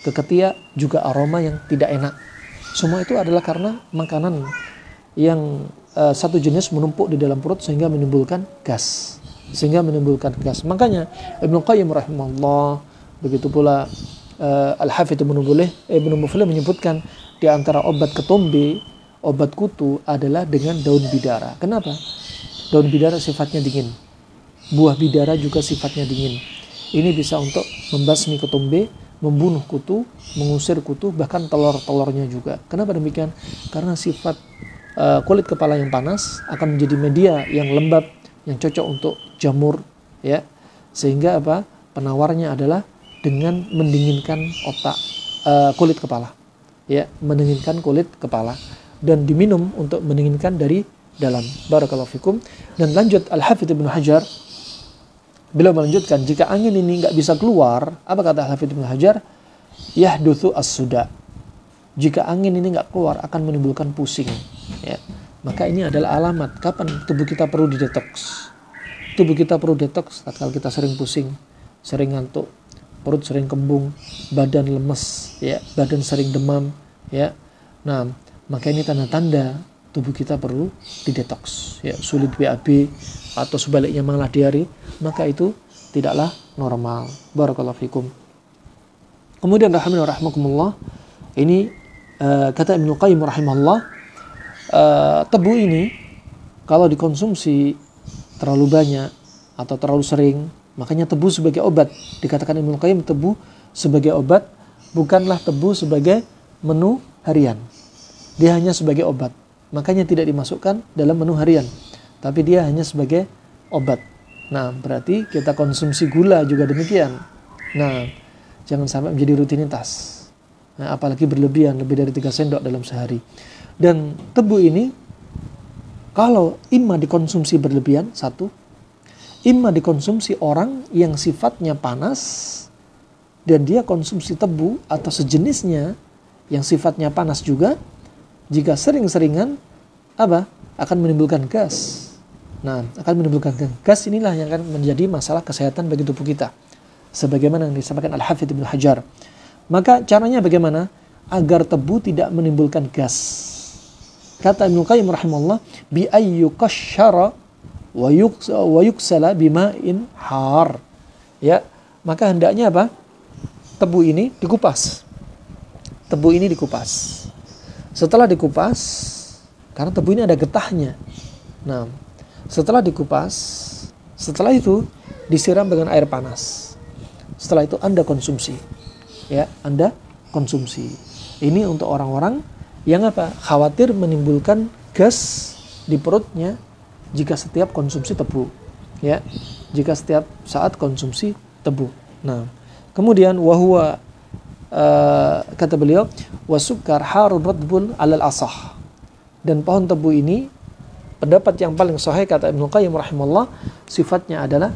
ke ketiak juga aroma yang tidak enak. Semua itu adalah karena makanan yang satu jenis menumpuk di dalam perut sehingga menimbulkan gas. Makanya Ibnu Qayyim rahimahullah, begitu pula Al-Hafidh Ibnu Muflih menyebutkan di antara obat ketombe, obat kutu adalah dengan daun bidara. Kenapa? Daun bidara sifatnya dingin. Buah bidara juga sifatnya dingin. Ini bisa untuk membasmi ketombe, membunuh kutu, mengusir kutu, bahkan telur-telurnya juga. Kenapa demikian? Karena sifat kulit kepala yang panas akan menjadi media yang lembab, yang cocok untuk jamur, ya. Sehingga apa? Penawarnya adalah dengan mendinginkan kulit kepala. Ya, mendinginkan kulit kepala dan diminum untuk mendinginkan dari dalam. Barakallahu fikum. Dan lanjut Al-Hafidh Ibnu Hajar, beliau melanjutkan, jika angin ini nggak bisa keluar, apa kata Al-Hafidh Ibnu Hajar? Yahdutsu as-suda. Jika angin ini nggak keluar, akan menimbulkan pusing. Ya. Maka ini adalah alamat kapan tubuh kita perlu didetoks. Tubuh kita perlu detoks tatkala kita sering pusing, sering ngantuk, perut sering kembung, badan lemes, ya, badan sering demam, ya. Nah, maka ini tanda-tanda tubuh kita perlu didetoks, ya, sulit BAB atau sebaliknya malah diare, maka itu tidaklah normal. Barakallahu fikum. Kemudian rahimakumullah, ini kata Ibnu Qayyim rahimahullah, tebu ini kalau dikonsumsi terlalu banyak atau terlalu sering, makanya tebu sebagai obat. Dikatakan Ibnu Qayyim tebu sebagai obat, bukanlah tebu sebagai menu harian. Dia hanya sebagai obat. Makanya tidak dimasukkan dalam menu harian. Tapi dia hanya sebagai obat. Nah, berarti kita konsumsi gula juga demikian. Nah, jangan sampai menjadi rutinitas. Nah, apalagi berlebihan, lebih dari 3 sendok dalam sehari. Dan tebu ini, kalau imma dikonsumsi berlebihan, satu, imma dikonsumsi orang yang sifatnya panas dan dia konsumsi tebu atau sejenisnya yang sifatnya panas juga, jika sering-seringan apa? Akan menimbulkan gas. Nah, akan menimbulkan gas, inilah yang akan menjadi masalah kesehatan bagi tubuh kita. Sebagaimana yang disampaikan Al-Hafidh Ibnu Hajar. Maka caranya bagaimana? Agar tebu tidak menimbulkan gas. Kata Ibnu Qayyim rahimahullah, bi ayyuqashshara wa yuksala bima'in har. Ya, maka hendaknya apa? Tebu ini dikupas. Tebu ini dikupas. Setelah dikupas, karena tebu ini ada getahnya. Nah, setelah dikupas, setelah itu disiram dengan air panas. Setelah itu Anda konsumsi. Ya, Anda konsumsi. Ini untuk orang-orang yang apa? Khawatir menimbulkan gas di perutnya jika setiap konsumsi tebu, ya, jika setiap saat konsumsi tebu. Nah, kemudian wahwa kata beliau wasukar harubul alal asah, dan pohon tebu ini pendapat yang paling sahih kata Ibnu Qayyim rahimahullah, sifatnya adalah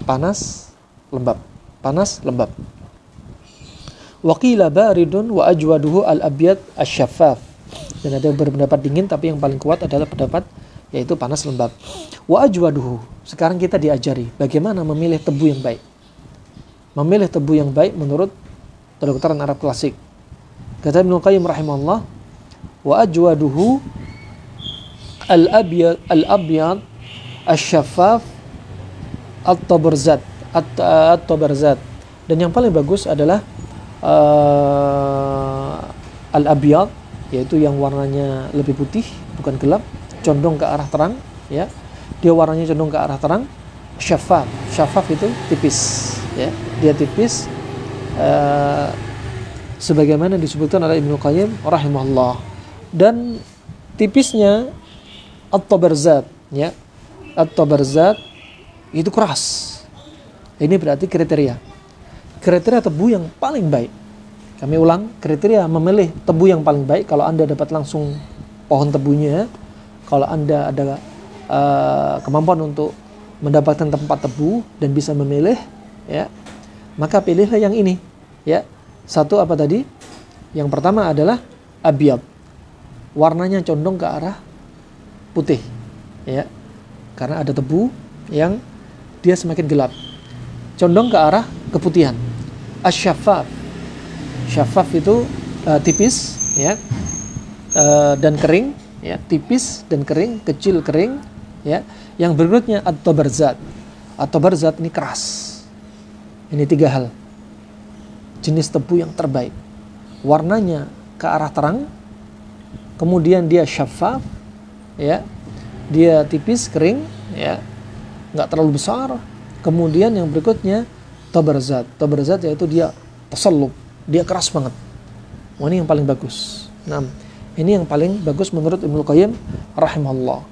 panas lembab, panas lembab. Waqila baridun wa ajwaduhu al-abyad asy-syaffaf. Dan ada yang berpendapat dingin, tapi yang paling kuat adalah pendapat yaitu panas lembab. Wa ajwaduhu. Sekarang kita diajari bagaimana memilih tebu yang baik. Memilih tebu yang baik menurut kedokteran Arab klasik. Kata Ibnu Qayyim rahimahullah, wa ajwaduhu, al-abyad asy-syaffaf at-tabarzat at-tabarzat. Dan yang paling bagus adalah al-abyad, yaitu yang warnanya lebih putih, bukan gelap, condong ke arah terang, ya. Dia warnanya condong ke arah terang. Syaffaf, syaffaf itu tipis, ya. Dia tipis, sebagaimana disebutkan oleh Ibnu Qayyim rahimahullah. Dan tipisnya at-tabarzat, ya. At-tabarzat itu keras. Ini berarti kriteria tebu yang paling baik. Kami ulang, kriteria memilih tebu yang paling baik. Kalau Anda dapat langsung pohon tebunya, kalau Anda ada kemampuan untuk mendapatkan tempat tebu dan bisa memilih, ya, maka pilihlah yang ini, ya. Satu apa tadi? Yang pertama adalah abyad, warnanya condong ke arah putih, ya, karena ada tebu yang dia semakin gelap, condong ke arah keputihan. Asy-syaffaf, syaffaf itu tipis, ya, dan kering, ya, tipis dan kering, kecil kering, ya. Yang berikutnya at-tabarzat. At-tabarzat ini keras. Ini 3 hal. Jenis tebu yang terbaik. Warnanya ke arah terang, kemudian dia syaffaf, ya. Dia tipis, kering, ya. Enggak terlalu besar. Kemudian yang berikutnya tabarzat. Tabarzat yaitu dia tasallub, dia keras banget. Wah, ini yang paling bagus. Nah, ini yang paling bagus menurut Ibnu Qayyim rahimahullah.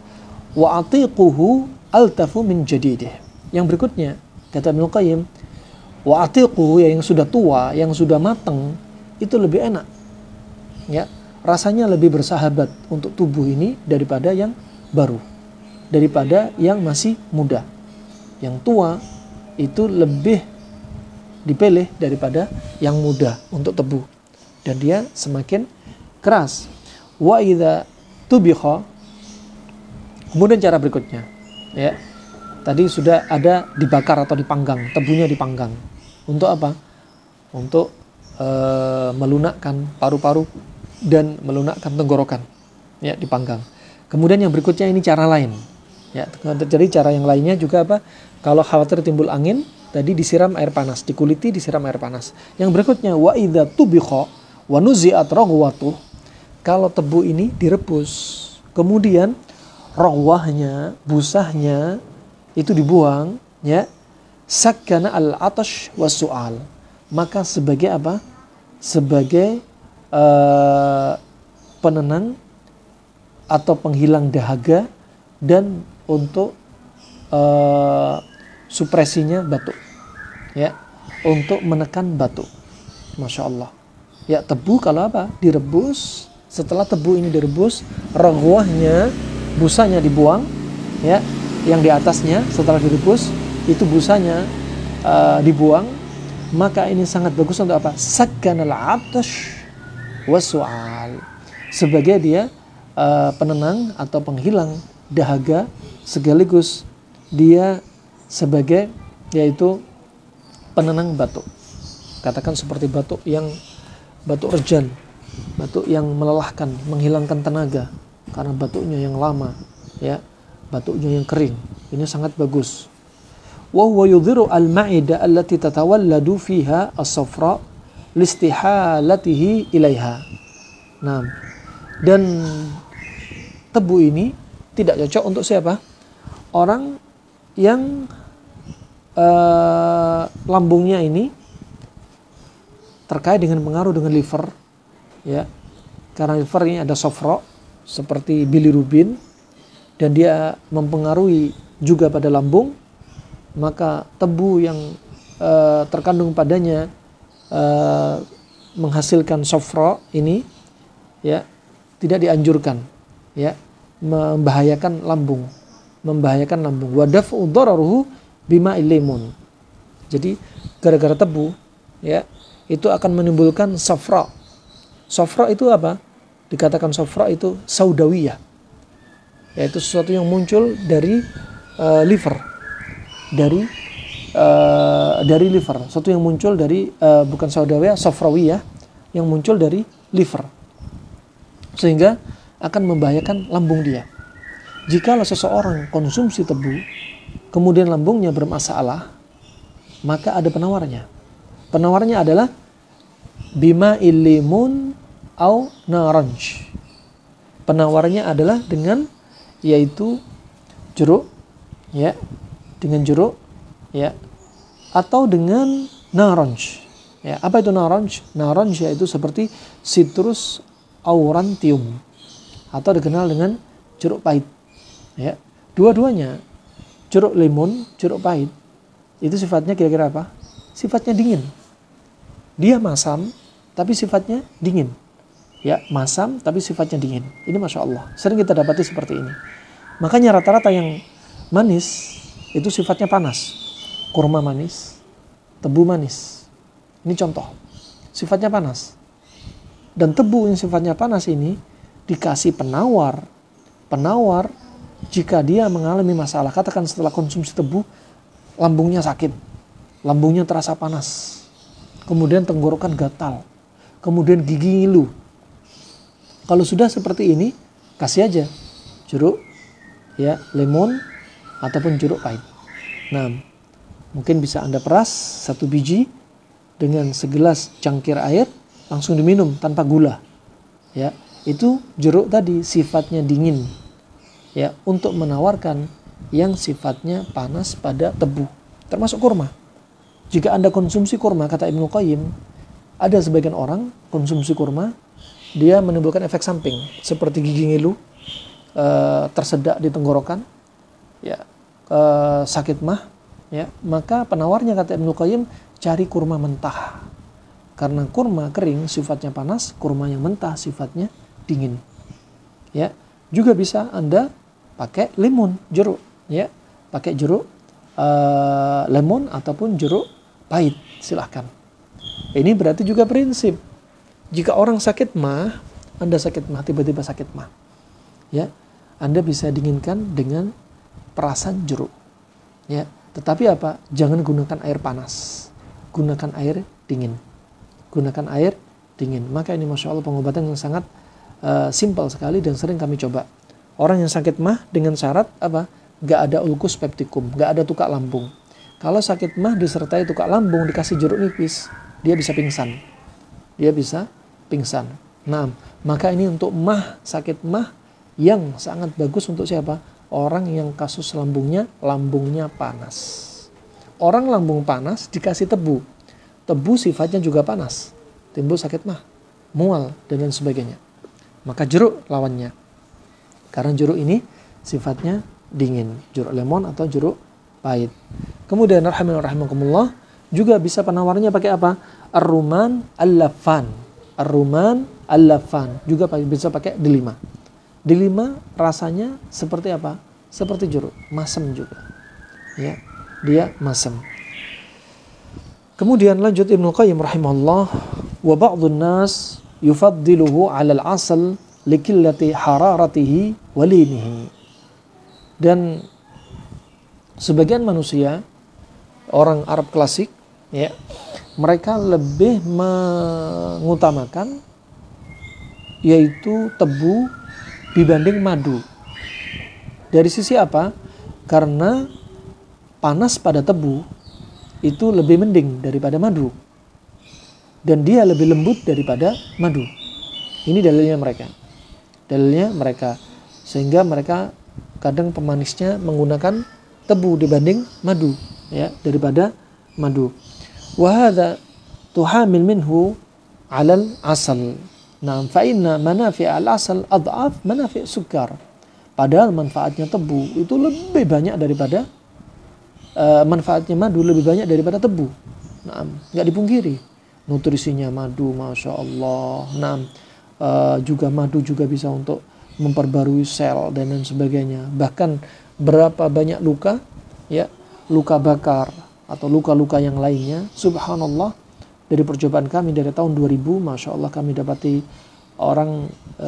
Wa atiquhu altafu min jadidih. Yang berikutnya kata Ibnu Qayyim, wa atiquhu, yang sudah tua, yang sudah matang, itu lebih enak, ya, rasanya lebih bersahabat untuk tubuh ini daripada yang baru, daripada yang masih muda. Yang tua itu lebih dipilih daripada yang muda untuk tebu, dan dia semakin keras. Wa idza tubikha, kemudian cara berikutnya, ya, tadi sudah ada dibakar atau dipanggang, tebunya dipanggang. Untuk apa? Untuk melunakkan paru-paru dan melunakkan tenggorokan, ya, dipanggang. Kemudian yang berikutnya ini cara lain, ya. Jadi cara yang lainnya juga apa? Kalau khawatir timbul angin, tadi disiram air panas, dikuliti disiram air panas. Yang berikutnya wa idza tubikha wa nuzi'at raghwatuh, kalau tebu ini direbus, kemudian rawahnya, busahnya itu dibuang, ya, sakkana al-atash was-su'al, maka sebagai apa? Sebagai penenang atau penghilang dahaga dan untuk supresinya batuk, ya, untuk menekan batuk. Masya Allah, ya. Tebu kalau apa? Direbus. Setelah tebu ini direbus, rawahnya, busanya dibuang, ya, yang di atasnya setelah direbus itu busanya dibuang, maka ini sangat bagus untuk apa? Sakkanal atash wasu'al, sebagai dia penenang atau penghilang dahaga, sekaligus dia sebagai yaitu penenang batuk. Katakan seperti batuk rejan, batuk yang melelahkan, menghilangkan tenaga karena batuknya yang lama, ya, batuknya yang kering. Ini sangat bagus. Wa huwa yudhiru al-ma'ida allati tatawalladu fiha as-safra listihalatihi ilaiha. Nah, dan tebu ini tidak cocok untuk siapa? Orang yang lambungnya ini terkait dengan pengaruh dengan liver, ya. Karena liver ini ada safra seperti bilirubin dan dia mempengaruhi juga pada lambung, maka tebu yang terkandung padanya menghasilkan safra ini, ya, tidak dianjurkan, ya, membahayakan lambung. Wa daf'u dararuhu bima ilimun. Jadi gara-gara tebu, ya, itu akan menimbulkan safra. Safra itu apa? Dikatakan safra itu saudawiyah, yaitu sesuatu yang muncul dari liver, dari liver, sesuatu yang muncul dari bukan saudawiyah, safrawiyah, yang muncul dari liver, sehingga akan membahayakan lambung dia. Jikalau seseorang konsumsi tebu, kemudian lambungnya bermasalah, maka ada penawarnya. Penawarnya adalah bima ilimun au naranj. Penawarnya adalah dengan yaitu jeruk, ya, dengan jeruk, ya, atau dengan naranj. Ya, apa itu naranj? Naranj yaitu seperti citrus aurantium atau dikenal dengan jeruk pahit. Ya, dua-duanya jeruk lemon, jeruk pahit itu sifatnya kira-kira apa? Sifatnya dingin. Dia masam, tapi sifatnya dingin. Ya, masam tapi sifatnya dingin. Ini Masya Allah. Sering kita dapati seperti ini. Makanya rata-rata yang manis itu sifatnya panas. Kurma manis, tebu manis. Ini contoh. Sifatnya panas. Dan tebu yang sifatnya panas ini dikasih penawar. Penawar jika dia mengalami masalah, katakan setelah konsumsi tebu, lambungnya sakit, lambungnya terasa panas, kemudian tenggorokan gatal, kemudian gigi ngilu. Kalau sudah seperti ini, kasih aja jeruk, ya, lemon ataupun jeruk pahit. Nah, mungkin bisa Anda peras 1 biji dengan segelas cangkir air, langsung diminum tanpa gula. Ya, itu jeruk tadi sifatnya dingin. Ya, untuk menawarkan yang sifatnya panas pada tebu, termasuk kurma. Jika Anda konsumsi kurma, kata Ibnu Qayyim, ada sebagian orang konsumsi kurma, dia menimbulkan efek samping seperti gigi ngilu, tersedak di tenggorokan, ya, sakit mah, ya. Maka penawarnya kata Ibnu Qayyim, cari kurma mentah. Karena kurma kering sifatnya panas, kurma yang mentah sifatnya dingin. Ya, juga bisa Anda pakai lemon, jeruk, ya, pakai jeruk lemon ataupun jeruk pahit, silahkan. Ini berarti juga prinsip. Jika orang sakit mah, Anda sakit mah, tiba-tiba sakit mah, ya, Anda bisa dinginkan dengan perasan jeruk, ya. Tetapi apa? Jangan gunakan air panas, gunakan air dingin, gunakan air dingin. Maka ini Masya Allah pengobatan yang sangat simpel sekali dan sering kami coba. Orang yang sakit mah dengan syarat apa? Gak ada ulkus peptikum, gak ada tukak lambung. Kalau sakit mah disertai tukak lambung, dikasih jeruk nipis, dia bisa pingsan. Dia bisa pingsan. Nah, maka ini untuk mah, sakit mah yang sangat bagus untuk siapa? Orang yang kasus lambungnya panas. Orang lambung panas dikasih tebu. Tebu sifatnya juga panas. Timbul sakit mah, mual, dan lain sebagainya. Maka jeruk lawannya. Karena jeruk ini sifatnya dingin. Jeruk lemon atau jeruk pahit. Kemudian rahimakumullah juga bisa penawarnya pakai apa? Ar-rumman al-lafan. Ar-rumman al-lafan. Juga bisa pakai delima. Delima rasanya seperti apa? Seperti jeruk, masam juga. Ya, dia masam. Kemudian lanjut Ibnu Qayyim rahimahullah, wa ba'dun nas yufaddiluhu 'ala al-'asal likillati hararatihi wa linihi. Dan sebagian manusia, orang Arab klasik, ya, mereka lebih mengutamakan yaitu tebu dibanding madu. Dari sisi apa? Karena panas pada tebu itu lebih mending daripada madu. Dan dia lebih lembut daripada madu. Ini dalilnya mereka. Dalilnya mereka. Sehingga mereka kadang pemanisnya menggunakan tebu dibanding madu, ya, daripada madu. Wa hadza tuhamil minhu 'alal 'asal. Nah, fa inna manafi' al-'asal adhaf manafi' sukar. Padahal manfaatnya tebu itu lebih banyak daripada manfaatnya madu lebih banyak daripada tebu. Nah, nggak dipungkiri. Nutrisinya madu, Masya Allah. Nah, juga madu juga bisa untuk memperbarui sel dan lain sebagainya. Bahkan berapa banyak luka, ya, luka bakar atau luka-luka yang lainnya. Subhanallah, dari percobaan kami dari tahun 2000, Masya Allah kami dapati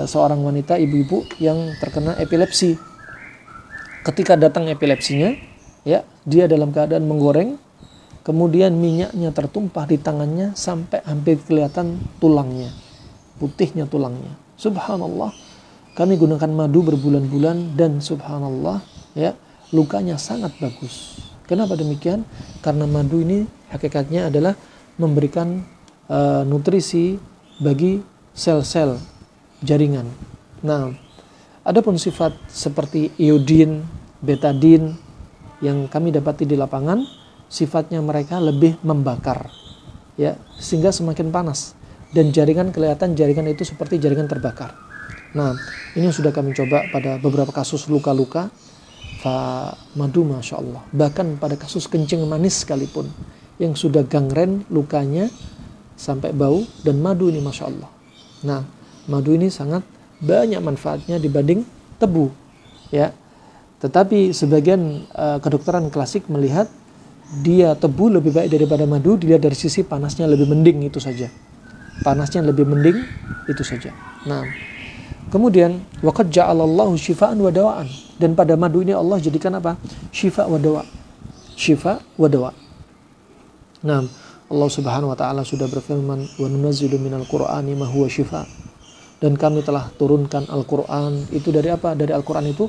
seorang wanita, ibu-ibu yang terkena epilepsi. Ketika datang epilepsinya, ya, dia dalam keadaan menggoreng, kemudian minyaknya tertumpah di tangannya sampai hampir kelihatan tulangnya, putihnya tulangnya. Subhanallah, Kami gunakan madu berbulan-bulan dan subhanallah ya, lukanya sangat bagus. Kenapa demikian? Karena madu ini hakikatnya adalah memberikan nutrisi bagi sel-sel jaringan. Nah, adapun sifat seperti iodin, betadin yang kami dapati di lapangan, sifatnya mereka lebih membakar, ya, sehingga semakin panas dan jaringan kelihatan jaringan itu seperti jaringan terbakar. Nah, ini sudah kami coba pada beberapa kasus luka-luka. Madu masya Allah. Bahkan pada kasus kencing manis sekalipun yang sudah gangren lukanya sampai bau, dan madu ini masya Allah. Nah, madu ini sangat banyak manfaatnya dibanding tebu, ya. Tetapi sebagian kedokteran klasik melihat dia tebu lebih baik daripada madu, dilihat dari sisi panasnya lebih mending itu saja. Panasnya lebih mending itu saja. Nah, kemudian waqad ja'alallahu syifaan wa dawaan, dan pada madu ini Allah jadikan apa? Syifa wa dawa. Syifa wa dawa. Nah, Allah Subhanahu wa taala sudah berfirman, wa nunazzilu minal qur'ani ma huwa syifa. Dan kami telah turunkan Al-Qur'an itu dari apa? Dari Al-Qur'an itu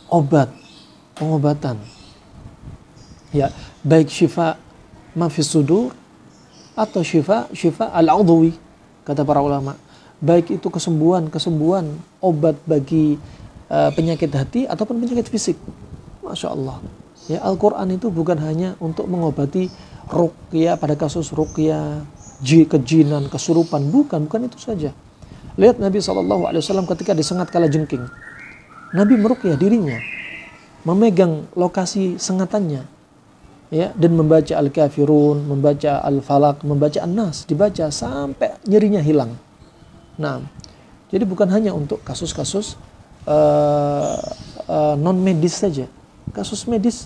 obat, pengobatan. Ya, baik syifa ma fis sudur atau syifa al-udwi kata para ulama. Baik itu kesembuhan obat bagi penyakit hati ataupun penyakit fisik. Masya Allah. Ya, Al-Quran itu bukan hanya untuk mengobati ruqyah, pada kasus ruqyah, kejinan, kesurupan. Bukan itu saja. Lihat Nabi SAW ketika disengat kalajengking. Nabi meruqyah dirinya, memegang lokasi sengatannya, ya, dan membaca Al-Kafirun, membaca Al-Falaq, membaca An-Nas, dibaca sampai nyerinya hilang. Nah, jadi bukan hanya untuk kasus-kasus non medis saja, kasus medis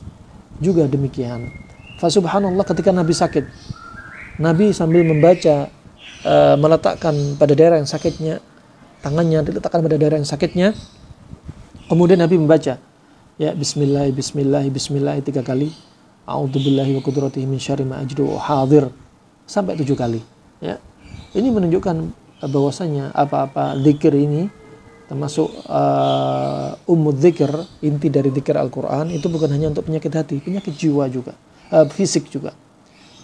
juga demikian. Fasubhanallah, ketika Nabi sakit, Nabi sambil membaca, meletakkan pada daerah yang sakitnya, tangannya diletakkan pada daerah yang sakitnya, kemudian Nabi membaca, ya, Bismillah 3 kali, A'udzubillahi wa qudratihi min syarri ma ajidu hadir, sampai 7 kali. Ya, ini menunjukkan bahwasanya apa-apa zikir ini termasuk dzikir, inti dari zikir Al-Quran itu bukan hanya untuk penyakit hati, penyakit jiwa juga, fisik juga.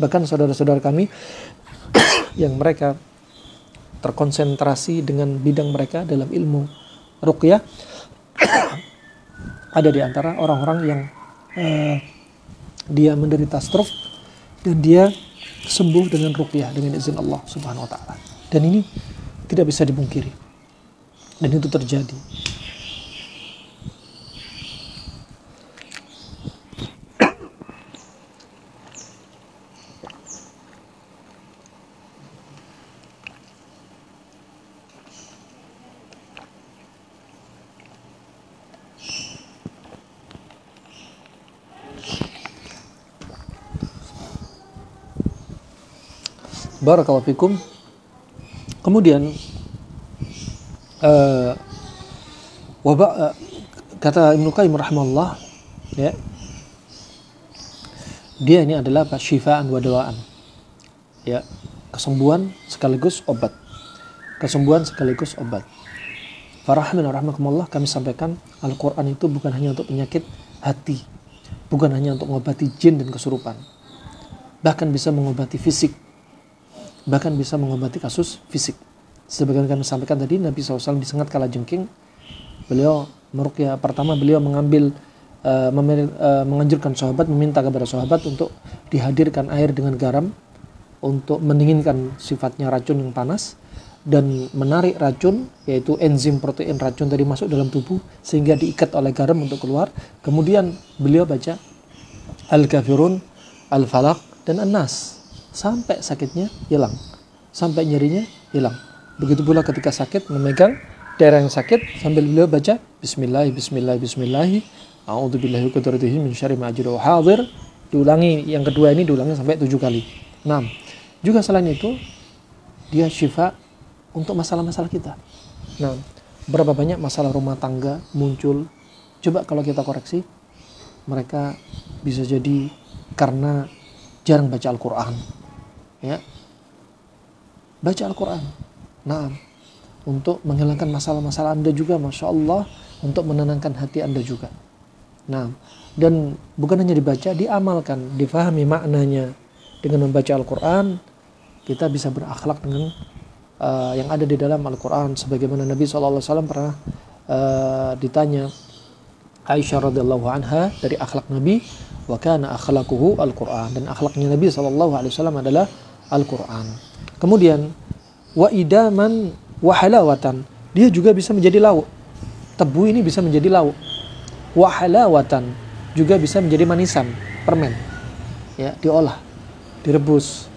Bahkan saudara-saudara kami yang mereka terkonsentrasi dengan bidang mereka dalam ilmu ruqyah, ada di antara orang-orang yang dia menderita stroke dan dia sembuh dengan ruqyah dengan izin Allah Subhanahu wa taala. Dan ini tidak bisa dipungkiri. Dan itu terjadi. Barakallahu fikum. Kemudian kata Ibnu Qayyim rahimahullah, ya, dia ini adalah syifaan wa dawaan, ya, kesembuhan sekaligus obat, kesembuhan sekaligus obat. Farahman rahimakumullah, kami sampaikan Al-Quran itu bukan hanya untuk penyakit hati, bukan hanya untuk mengobati jin dan kesurupan, bahkan bisa mengobati fisik, bahkan bisa mengobati kasus fisik. Sebagaimana kami sampaikan tadi, Nabi SAW disengat kalajengking. Beliau meruqyah, pertama beliau menganjurkan sahabat, meminta kepada sahabat untuk dihadirkan air dengan garam untuk mendinginkan sifatnya racun yang panas dan menarik racun, yaitu enzim protein racun tadi masuk dalam tubuh sehingga diikat oleh garam untuk keluar. Kemudian beliau baca Al-Kafirun, Al-Falaq dan An-Nas sampai sakitnya hilang, sampai nyerinya hilang. Begitu pula ketika sakit, memegang daerah yang sakit sambil beliau baca Bismillah, A'udzubillahi wa qudratihi min syarri ma ajidu hadir. Diulangi, yang kedua ini diulangi sampai 7 kali. Nah, juga selain itu dia syifa untuk masalah-masalah kita. Nah, berapa banyak masalah rumah tangga muncul, coba kalau kita koreksi, mereka bisa jadi karena jarang baca Al-Quran, ya, baca Al-Quran. Nah, untuk menghilangkan masalah-masalah Anda juga, Masya Allah, untuk menenangkan hati Anda juga. Nah, dan bukan hanya dibaca, diamalkan, difahami maknanya. Dengan membaca Al-Quran, kita bisa berakhlak dengan yang ada di dalam Al-Quran. Sebagaimana Nabi SAW pernah ditanya Aisyah radhiyallahu anha dari akhlak Nabi, wa kana akhlaquhu Al-Quran, dan akhlaknya Nabi SAW adalah Al-Quran. Kemudian wa idaman wa halawatan, dia juga bisa menjadi lauk. Tebu ini bisa menjadi lauk. Wa halawatan, juga bisa menjadi manisan, permen. Ya, diolah, direbus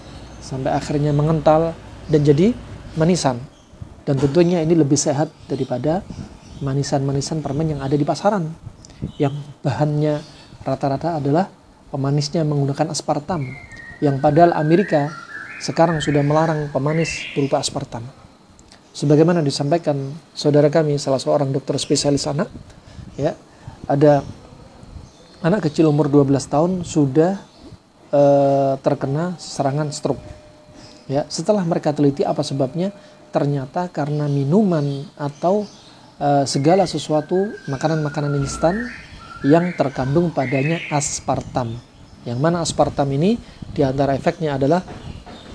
sampai akhirnya mengental dan jadi manisan. Dan tentunya ini lebih sehat daripada manisan-manisan permen yang ada di pasaran, yang bahannya rata-rata adalah pemanisnya menggunakan aspartam, yang padahal Amerika sekarang sudah melarang pemanis berupa aspartam. Sebagaimana disampaikan saudara kami, salah seorang dokter spesialis anak, ya, ada anak kecil umur 12 tahun sudah terkena serangan stroke. Ya, setelah mereka teliti apa sebabnya, ternyata karena minuman atau segala sesuatu makanan-makanan instan yang terkandung padanya aspartam. Yang mana aspartam ini diantara efeknya adalah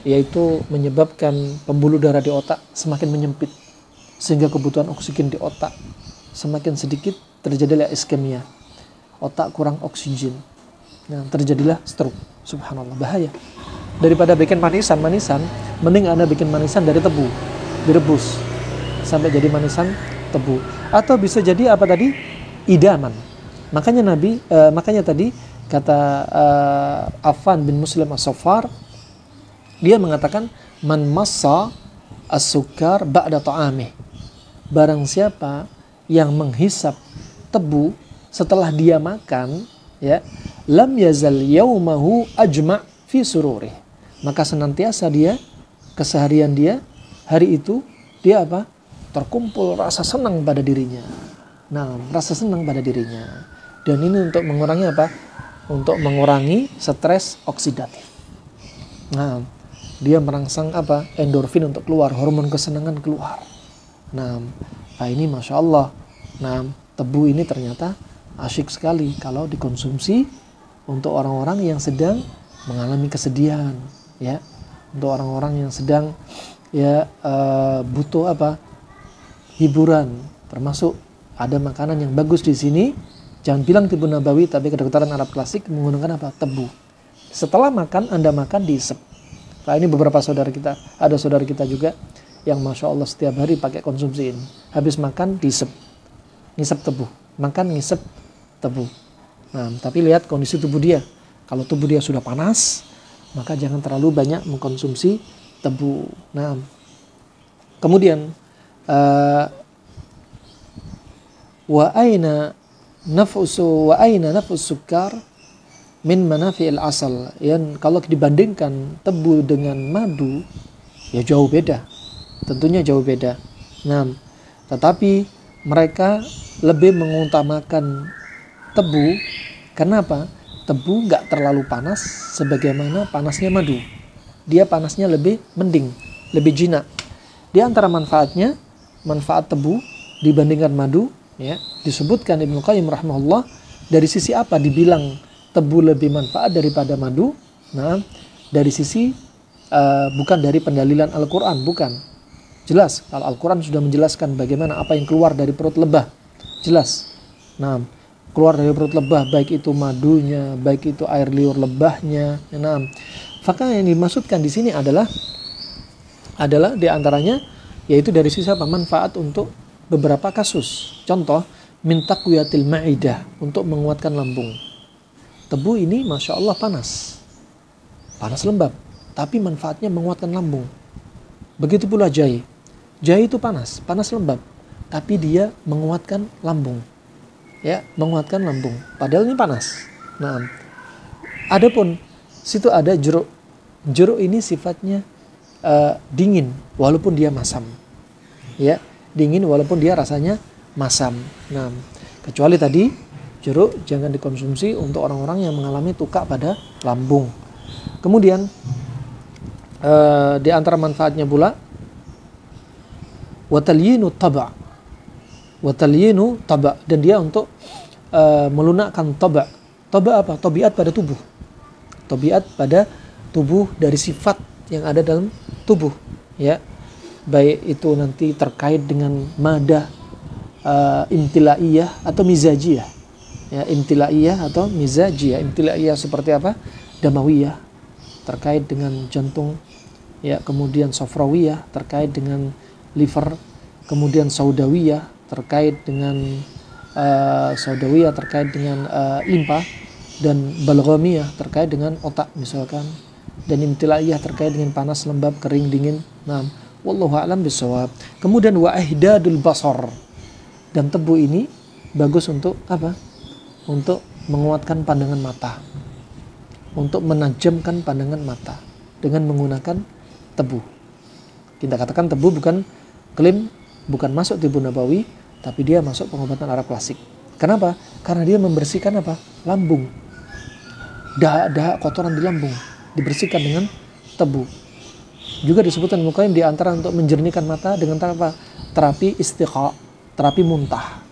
yaitu menyebabkan pembuluh darah di otak semakin menyempit, sehingga kebutuhan oksigen di otak semakin sedikit, terjadilah iskemia, otak kurang oksigen. Nah, terjadilah stroke. Subhanallah, bahaya. Daripada bikin manisan, mending Anda bikin manisan dari tebu, direbus sampai jadi manisan tebu. Atau bisa jadi apa tadi? Idaman. Makanya tadi kata Affan bin Muslim As-Saffar, dia mengatakan man massa as-sukar ba'da ta'amih. Barang siapa yang menghisap tebu setelah dia makan, ya, lam yazal yaumahu ajma' fi sururih. Maka senantiasa dia, keseharian dia, hari itu dia apa? Terkumpul rasa senang pada dirinya. Nah, rasa senang pada dirinya. Dan ini untuk mengurangi apa? Untuk mengurangi stres oksidatif. Nah, dia merangsang apa? Endorfin untuk keluar, hormon kesenangan keluar. Nah, ini Masya Allah. Nah, tebu ini ternyata asyik sekali kalau dikonsumsi untuk orang-orang yang sedang mengalami kesedihan, ya, untuk orang-orang yang sedang butuh apa? Hiburan. Termasuk ada makanan yang bagus di sini. Jangan bilang tibu nabawi, tapi kedokteran Arab klasik menggunakan apa? Tebu. Setelah makan, Anda makan diisep. Nah, ini beberapa saudara kita, ada saudara kita juga yang Masya Allah setiap hari pakai konsumsi ini. Habis makan diisep, ngisep tebu, makan ngisep tebu. Nah, tapi lihat kondisi tubuh dia. Kalau tubuh dia sudah panas, maka jangan terlalu banyak mengkonsumsi tebu. Nah, kemudian wa aina naf'us sukar min manafi'il asal. Yang kalau dibandingkan tebu dengan madu, ya jauh beda. Tentunya jauh beda. Nah, tetapi mereka lebih mengutamakan tebu. Kenapa? Tebu nggak terlalu panas sebagaimana panasnya madu. Dia panasnya lebih mending, lebih jinak. Di antara manfaatnya, manfaat tebu dibandingkan madu, ya, disebutkan Ibnu Qayyim rahimahullah, dari sisi apa dibilang tebu lebih manfaat daripada madu? Nah, dari sisi bukan dari pendalilan Al-Quran, bukan. Jelas, kalau Al-Quran sudah menjelaskan bagaimana apa yang keluar dari perut lebah. Jelas. Nah, keluar dari perut lebah, baik itu madunya, baik itu air liur lebahnya. Nah, maka yang dimaksudkan di sini adalah diantaranya yaitu dari sisi apa? Manfaat untuk beberapa kasus. Contoh, min taqwiyatil ma'idah, untuk menguatkan lambung. Tebu ini Masya Allah panas lembab, tapi manfaatnya menguatkan lambung. Begitu pula jahe. Jahe itu panas lembab, tapi dia menguatkan lambung. Ya, menguatkan lambung. Padahal ini panas. Nah, adapun situ ada jeruk. Jeruk ini sifatnya dingin walaupun dia masam. Ya, dingin walaupun dia rasanya masam. Nah, kecuali tadi jeruk jangan dikonsumsi untuk orang-orang yang mengalami tukak pada lambung. Kemudian di antara manfaatnya pula wa talyinu taba'. Wa talyinu taba', dan dia untuk melunakkan taba'. Taba' apa? Tabiat pada tubuh. Tabiat pada tubuh dari sifat yang ada dalam tubuh, ya. Baik itu nanti terkait dengan madah imtilaiyah atau mizajiyah. Ya, imtilaiyah atau mizajiyah. Imtilaiyah seperti apa? Damawiyah, terkait dengan jantung, ya, kemudian safrawiyah terkait dengan liver, kemudian saudawiyah terkait dengan limpa, dan balghamiyah terkait dengan otak misalkan, dan imtilaiyah terkait dengan panas, lembab, kering, dingin. Nah, wallahu a'lam bishawab. Kemudian wa ihdadul basar, dan tebu ini bagus untuk apa? Untuk menguatkan pandangan mata, untuk menajamkan pandangan mata dengan menggunakan tebu. Kita katakan tebu bukan klaim, bukan masuk tibu nabawi, tapi dia masuk pengobatan Arab klasik. Kenapa? Karena dia membersihkan apa? Lambung. Dahak-dahak kotoran di lambung dibersihkan dengan tebu. Juga disebutkan Muqayyim di antara untuk menjernihkan mata dengan apa? Terapi istiqa, terapi muntah.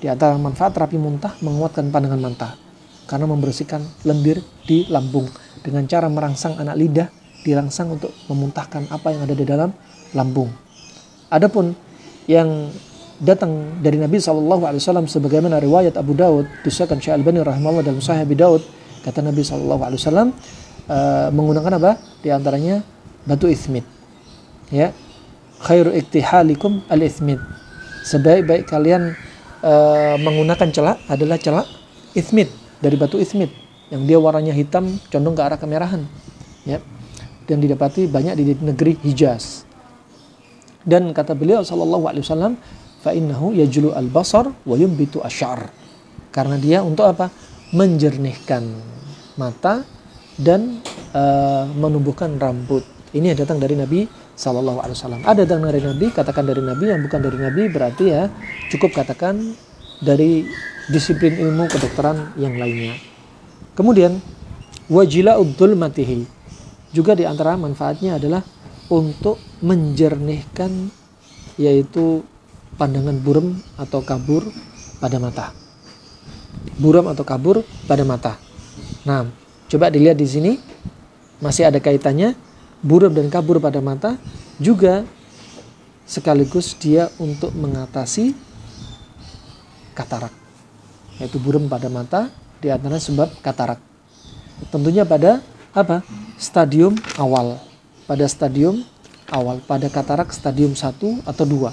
Di antara manfaat terapi muntah menguatkan pandangan mata karena membersihkan lendir di lambung dengan cara merangsang anak lidah, dirangsang untuk memuntahkan apa yang ada di dalam lambung. Adapun yang datang dari Nabi SAW sebagaimana riwayat Abu Daud disahkan Syekh Albani rahimahullah dalam Sahih Abi Daud, kata Nabi SAW menggunakan apa? Di antaranya batu ithmid. Ya, khairu iktihalikum al-ithmid. Sebaik-baik kalian menggunakan celak adalah celak ithmid, dari batu ithmid yang dia warnanya hitam condong ke arah kemerahan, ya, dan didapati banyak di negeri Hijaz. Dan kata beliau sallallahu alaihi wasallam, fa innahu yajlu al-basar wa yumbitu asy'ar, karena dia untuk apa? Menjernihkan mata dan menumbuhkan rambut. Ini yang datang dari Nabi sallallahu alaihi wasallam. Ada datang dari Nabi, katakan dari Nabi. Yang bukan dari Nabi berarti ya cukup katakan dari disiplin ilmu kedokteran yang lainnya. Kemudian wajila'ud dzulmatihi, juga di antara manfaatnya adalah untuk menjernihkan, yaitu pandangan buram atau kabur pada mata. Buram atau kabur pada mata. Nah, coba dilihat di sini masih ada kaitannya. Buram dan kabur pada mata juga sekaligus dia untuk mengatasi katarak, yaitu buram pada mata di antara sebab katarak. Tentunya pada apa? Stadium awal. Pada stadium awal, pada katarak stadium 1 atau 2.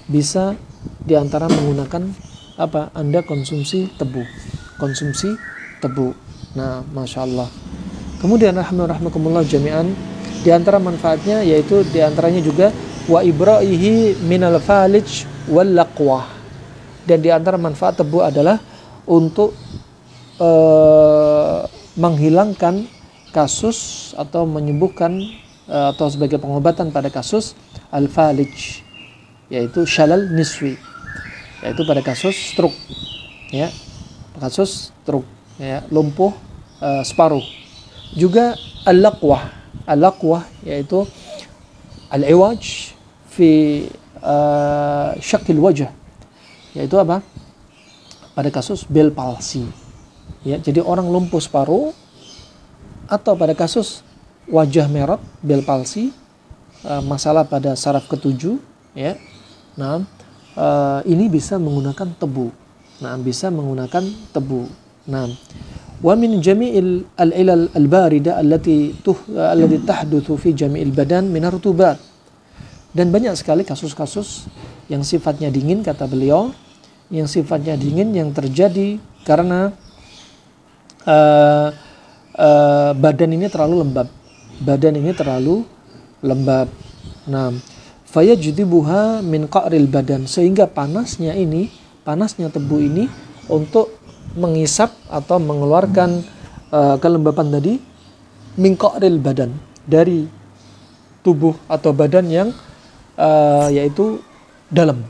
Bisa di antara menggunakan apa? Anda konsumsi tebu. Konsumsi tebu. Nah, Masya Allah. Kemudian rahmatullah jami'an, di antara manfaatnya yaitu di antaranya juga wa ibra'ihi minal falij wal laqwah. Dan di antara manfaat tebu adalah untuk menghilangkan kasus atau menyembuhkan atau sebagai pengobatan pada kasus al-falij, yaitu syalal niswi, yaitu pada kasus stroke, ya, kasus stroke, ya, lumpuh separuh. Juga al-laqwah, al-laqwah yaitu al-iwaj fi syakil wajah, yaitu apa? Pada kasus Bell palsy, ya, jadi orang lumpuh separuh, atau pada kasus wajah merah Bell palsy, masalah pada saraf ketujuh, ya. Nah, ini bisa menggunakan tebu. Nah, bisa menggunakan tebu. Nah, wa min jami'il al-ilal al-barida allati tahdutsu fi jami'il badan min rutubat. Dan banyak sekali kasus-kasus yang sifatnya dingin, kata beliau, yang sifatnya dingin yang terjadi karena badan ini terlalu lembab. Badan ini terlalu lembab. Nah, fayajdibuha min qa'ril badan, sehingga panasnya tebu ini untuk mengisap atau mengeluarkan kelembapan tadi min qa'ril badan, dari tubuh atau badan yang yaitu dalam,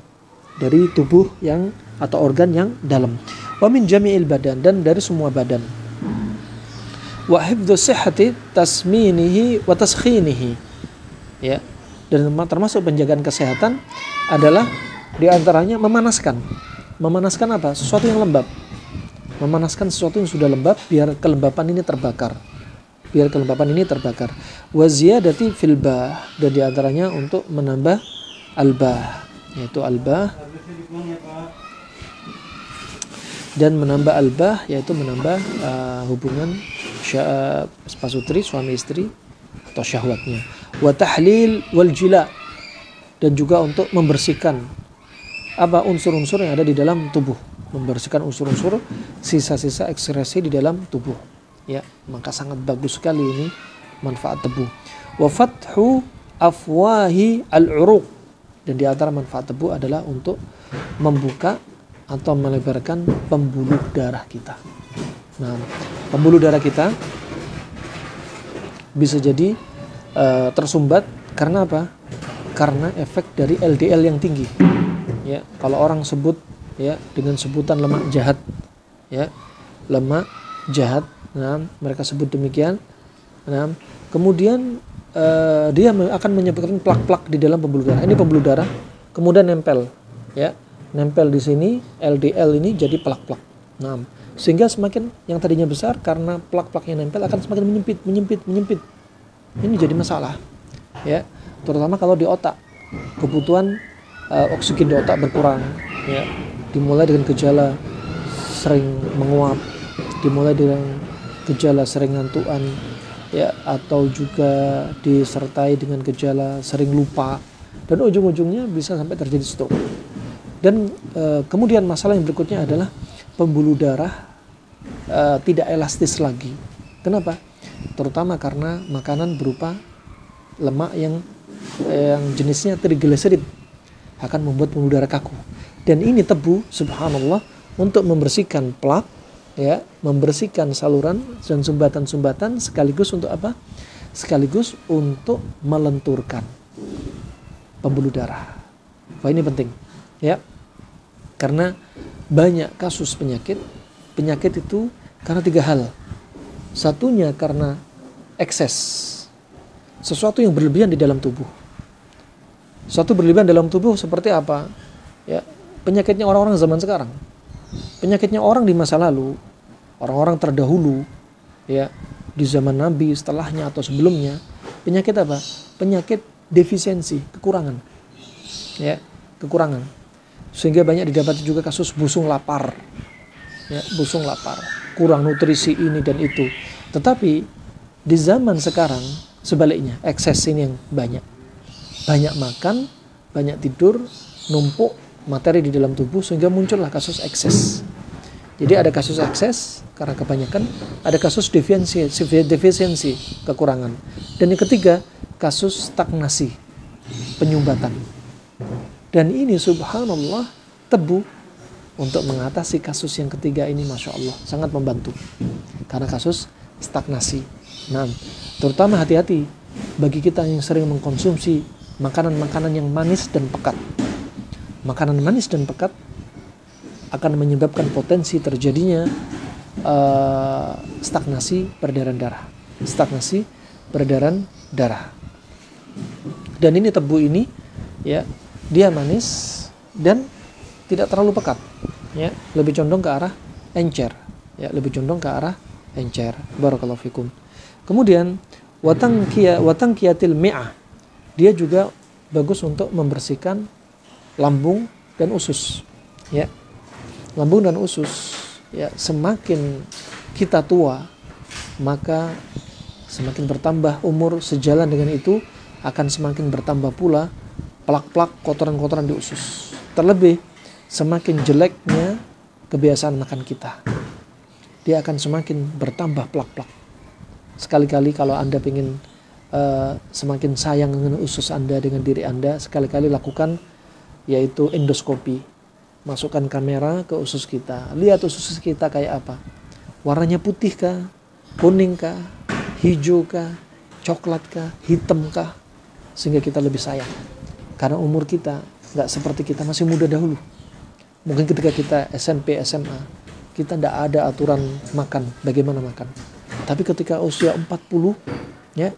dari tubuh yang atau organ yang dalam. Wa min jami'il badan, dan dari semua badan. Wa hifdzu sihhati tasminihi wa taskhinihi, ya, Dan termasuk penjagaan kesehatan adalah diantaranya memanaskan. Memanaskan apa? Sesuatu yang lembab. Memanaskan sesuatu yang sudah lembab biar kelembapan ini terbakar. Biar kelembapan ini terbakar. Wa ziyadati fil bah, dan diantaranya untuk menambah albah, yaitu albah, dan menambah albah yaitu menambah hubungan pasutri suami istri atau syahwatnya. Wa tahlil wal jila, dan juga untuk membersihkan apa unsur-unsur yang ada di dalam tubuh, membersihkan unsur-unsur sisa-sisa ekskresi di dalam tubuh. Ya, maka sangat bagus sekali ini manfaat tebu. Wa fathu afwahi al-uruq, dan di antara manfaat tebu adalah untuk membuka atau melebarkan pembuluh darah kita. Nah, pembuluh darah kita bisa jadi tersumbat karena apa? Karena efek dari LDL yang tinggi. Ya, kalau orang sebut ya dengan sebutan lemak jahat, ya, lemak jahat. Nah, mereka sebut demikian. Nah, kemudian dia akan menyebabkan plak-plak di dalam pembuluh darah. Ini pembuluh darah, kemudian nempel, ya, nempel di sini LDL ini jadi plak-plak. Nah, sehingga semakin yang tadinya besar karena plak-plaknya nempel akan semakin menyempit. Ini jadi masalah, ya, terutama kalau di otak, kebutuhan oksigen di otak berkurang, ya, dimulai dengan gejala sering menguap, dimulai dengan gejala sering ngantuan, ya, atau juga disertai dengan gejala sering lupa, dan ujung-ujungnya bisa sampai terjadi stroke. Dan kemudian masalah yang berikutnya adalah pembuluh darah tidak elastis lagi. Kenapa? Terutama karena makanan berupa lemak yang jenisnya trigliserid akan membuat pembuluh darah kaku. Dan ini tebu, subhanallah, untuk membersihkan plak, ya, membersihkan saluran dan sumbatan-sumbatan, sekaligus untuk apa? Sekaligus untuk melenturkan pembuluh darah. Wah, ini penting, ya, karena banyak kasus penyakit itu karena 3 hal. Satunya karena ekses, sesuatu yang berlebihan di dalam tubuh. Suatu berlebihan dalam tubuh seperti apa? Ya, penyakitnya orang-orang zaman sekarang. Penyakitnya orang di masa lalu, orang-orang terdahulu, ya, di zaman Nabi, setelahnya atau sebelumnya, penyakit apa? Penyakit defisiensi, kekurangan. Ya, kekurangan. Sehingga banyak didapati juga kasus busung lapar. Ya, busung lapar, kurang nutrisi ini dan itu. Tetapi di zaman sekarang sebaliknya, ekses ini yang banyak. Banyak makan, banyak tidur, numpuk materi di dalam tubuh sehingga muncullah kasus ekses. Jadi ada kasus ekses karena kebanyakan, ada kasus defisiensi, kekurangan. Dan yang ketiga, kasus stagnasi, penyumbatan. Dan ini subhanallah, tebu untuk mengatasi kasus yang ketiga ini, Masya Allah, sangat membantu. Karena kasus stagnasi. Nah, terutama hati-hati bagi kita yang sering mengkonsumsi makanan-makanan yang manis dan pekat. Makanan manis dan pekat akan menyebabkan potensi terjadinya stagnasi peredaran darah. Stagnasi peredaran darah. Dan ini tebu ini, ya, dia manis dan tidak terlalu pekat, ya, lebih condong ke arah encer, ya, lebih condong ke arah encer. Barakallahu fikum. Kemudian watangkiyatil mi'ah, dia juga bagus untuk membersihkan lambung dan usus, ya, lambung dan usus, ya. Semakin kita tua, maka semakin bertambah umur, sejalan dengan itu akan semakin bertambah pula plak-plak, kotoran-kotoran di usus. Terlebih semakin jeleknya kebiasaan makan kita, dia akan semakin bertambah plak-plak. Sekali-kali kalau Anda ingin semakin sayang dengan usus Anda, dengan diri Anda, sekali-kali lakukan yaitu endoskopi. Masukkan kamera ke usus kita, lihat usus kita kayak apa. Warnanya putih kah, kuning kah, hijau kah, coklat kah, hitam kah, sehingga kita lebih sayang. Karena umur kita nggak seperti kita masih muda dahulu. Mungkin ketika kita SMP, SMA, kita tidak ada aturan makan, bagaimana makan. Tapi ketika usia 40, ya,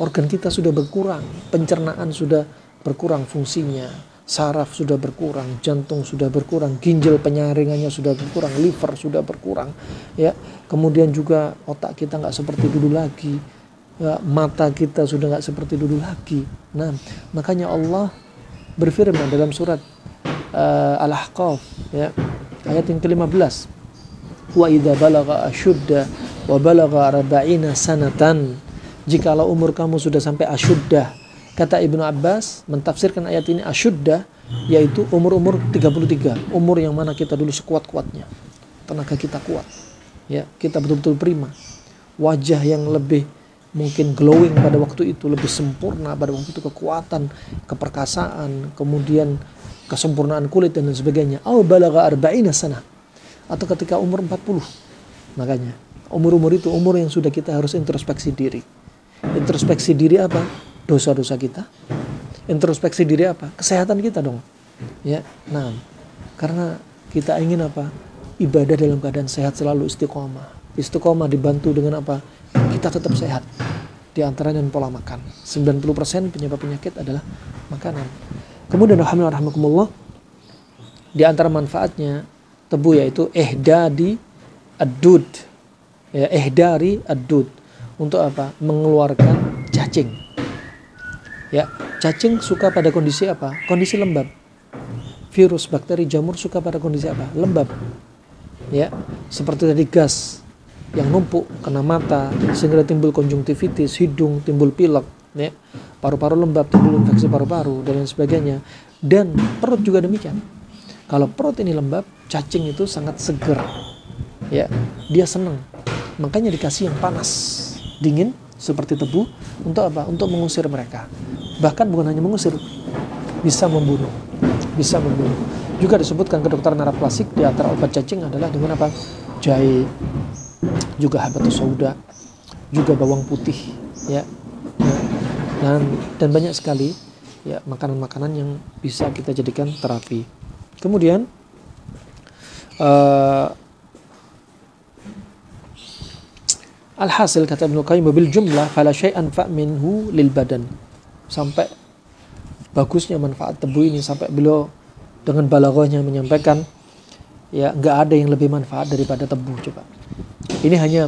organ kita sudah berkurang, pencernaan sudah berkurang fungsinya, saraf sudah berkurang, jantung sudah berkurang, ginjal penyaringannya sudah berkurang, liver sudah berkurang, ya. Kemudian juga otak kita nggak seperti dulu lagi, ya, mata kita sudah nggak seperti dulu lagi. Nah, makanya Allah berfirman dalam surat Al-Ahqaf, ya, ayat yang ke-15, wa idza balagha asyudda wa balagha arba'ina sanatan, jikalau umur kamu sudah sampai asyuddah. Kata Ibnu Abbas mentafsirkan ayat ini, asyuddah yaitu umur-umur 33, umur yang mana kita dulu sekuat-kuatnya, tenaga kita kuat, ya, kita betul-betul prima, wajah yang lebih mungkin glowing pada waktu itu, lebih sempurna pada waktu itu, kekuatan, keperkasaan, kemudian kesempurnaan kulit dan lain sebagainya. Aw balagha arba'ina sanah, atau ketika umur 40. Makanya umur-umur itu umur yang sudah kita harus introspeksi diri. Introspeksi diri apa? Dosa-dosa kita. Introspeksi diri apa? Kesehatan kita dong. Ya. Nah, karena kita ingin apa? Ibadah dalam keadaan sehat, selalu istiqomah. Istiqomah dibantu dengan apa? Kita tetap sehat. Di antaranya pola makan. 90% penyebab penyakit adalah makanan. Kemudian alhamdulillah, di antara manfaatnya tebu yaitu ihdadi ad-dud. Ya, ihdari ad-dud. Untuk apa? Mengeluarkan cacing. Ya, cacing suka pada kondisi apa? Kondisi lembab. Virus, bakteri, jamur suka pada kondisi apa? Lembab. Ya, seperti tadi gas yang numpuk kena mata sehingga timbul konjungtivitis, hidung timbul pilek, ya. Paru-paru lembab, timbul infeksi paru-paru dan lain sebagainya. Dan perut juga demikian. Kalau perut ini lembab, cacing itu sangat seger. Ya, dia senang. Makanya dikasih yang panas, dingin seperti tebu untuk apa? Untuk mengusir mereka. Bahkan bukan hanya mengusir, bisa membunuh. Bisa membunuh. Juga disebutkan kedokteran Arab klasik di antara obat cacing adalah dengan apa? Jahe, juga habatus sauda, juga bawang putih, ya. Dan banyak sekali ya makanan-makanan yang bisa kita jadikan terapi. Kemudian alhasil kata Ibnu Qayyim bil jumlah fala syai'an fa minhu lil badan. Sampai bagusnya manfaat tebu ini, sampai beliau dengan balaghahnya menyampaikan ya enggak ada yang lebih manfaat daripada tebu. Coba. Ini hanya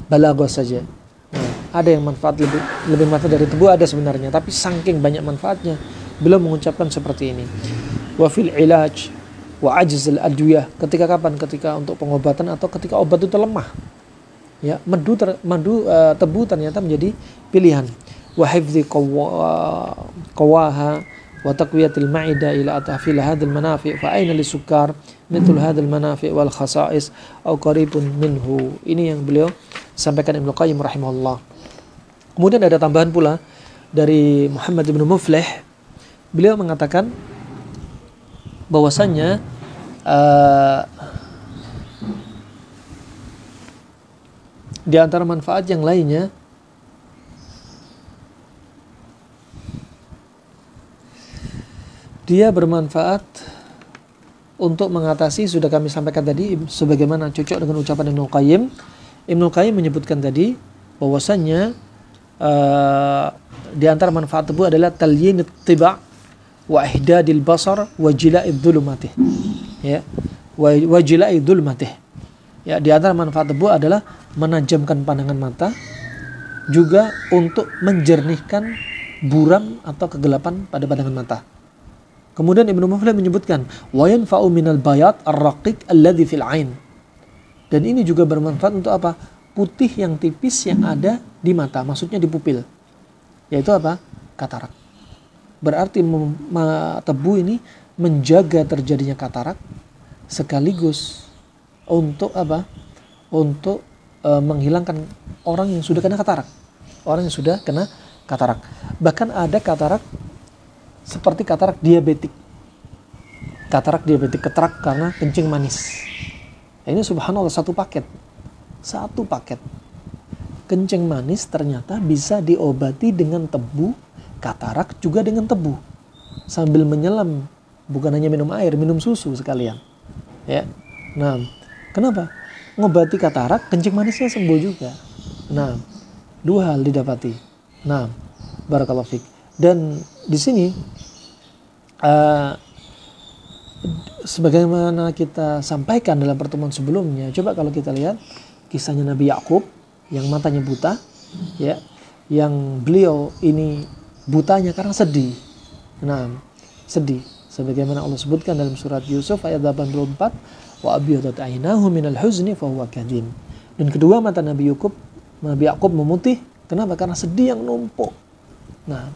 balaghah saja. Nah, ada yang manfaat lebih manfaat dari tebu, ada sebenarnya, tapi saking banyak manfaatnya beliau mengucapkan seperti ini. Wa fil ilaj wa ajzil adwiyah. Ketika kapan? Ketika untuk pengobatan atau ketika obat itu lemah. Ya, tebu ternyata menjadi pilihan. Wa hifdzi qawaha wa taqwiyatil ma'ida ila atafil hadzal manafi' fa aina lisukar mithlu hadzal manafi' wal khasa'is aw qaribun minhu. Ini yang beliau sampaikan Ibnu Qayyim rahimahullah. Kemudian ada tambahan pula dari Muhammad bin Muflih. Beliau mengatakan bahwasannya di antara manfaat yang lainnya dia bermanfaat untuk mengatasi, sudah kami sampaikan tadi sebagaimana cocok dengan ucapan Ibnu Qayyim. Ibnu Qayyim menyebutkan tadi bahwasannya di antara manfaat tebu adalah talyinut tiba' wa ihdadil basar wa jila'id dhulumatih. Ya, wa jila'id dhulumatih. Ya, di antara manfaat tebu adalah menajamkan pandangan mata, juga untuk menjernihkan buram atau kegelapan pada pandangan mata. Kemudian Ibnu Muflih menyebutkan wa yanfa'u minal bayat ar-raqiq alladhi fil ain. Dan ini juga bermanfaat untuk apa? Putih yang tipis yang ada di mata, maksudnya di pupil. Yaitu apa? Katarak. Berarti tebu ini menjaga terjadinya katarak sekaligus untuk apa? Untuk menghilangkan orang yang sudah kena katarak. Orang yang sudah kena katarak. Bahkan ada katarak seperti katarak diabetik. Katarak diabetik, katarak karena kencing manis. Ini subhanallah satu paket. Satu paket. Kencing manis ternyata bisa diobati dengan tebu, katarak juga dengan tebu. Sambil menyelam, bukan hanya minum air, minum susu sekalian. Ya. Nah, kenapa? Ngobati katarak, kencing manisnya sembuh juga. Nah, dua hal didapati. Nah, Barakallahu fiik. Dan di sini sebagaimana kita sampaikan dalam pertemuan sebelumnya, coba kalau kita lihat kisahnya Nabi Yakub yang matanya buta, ya, yang beliau ini butanya karena sedih. Nah, sedih. Sebagaimana Allah sebutkan dalam surat Yusuf ayat 84, wa abyadat aynahu minal huzni fa huwa kadhim. Dan kedua mata Nabi Yakub memutih. Kenapa? Karena sedih yang numpuk. Nah,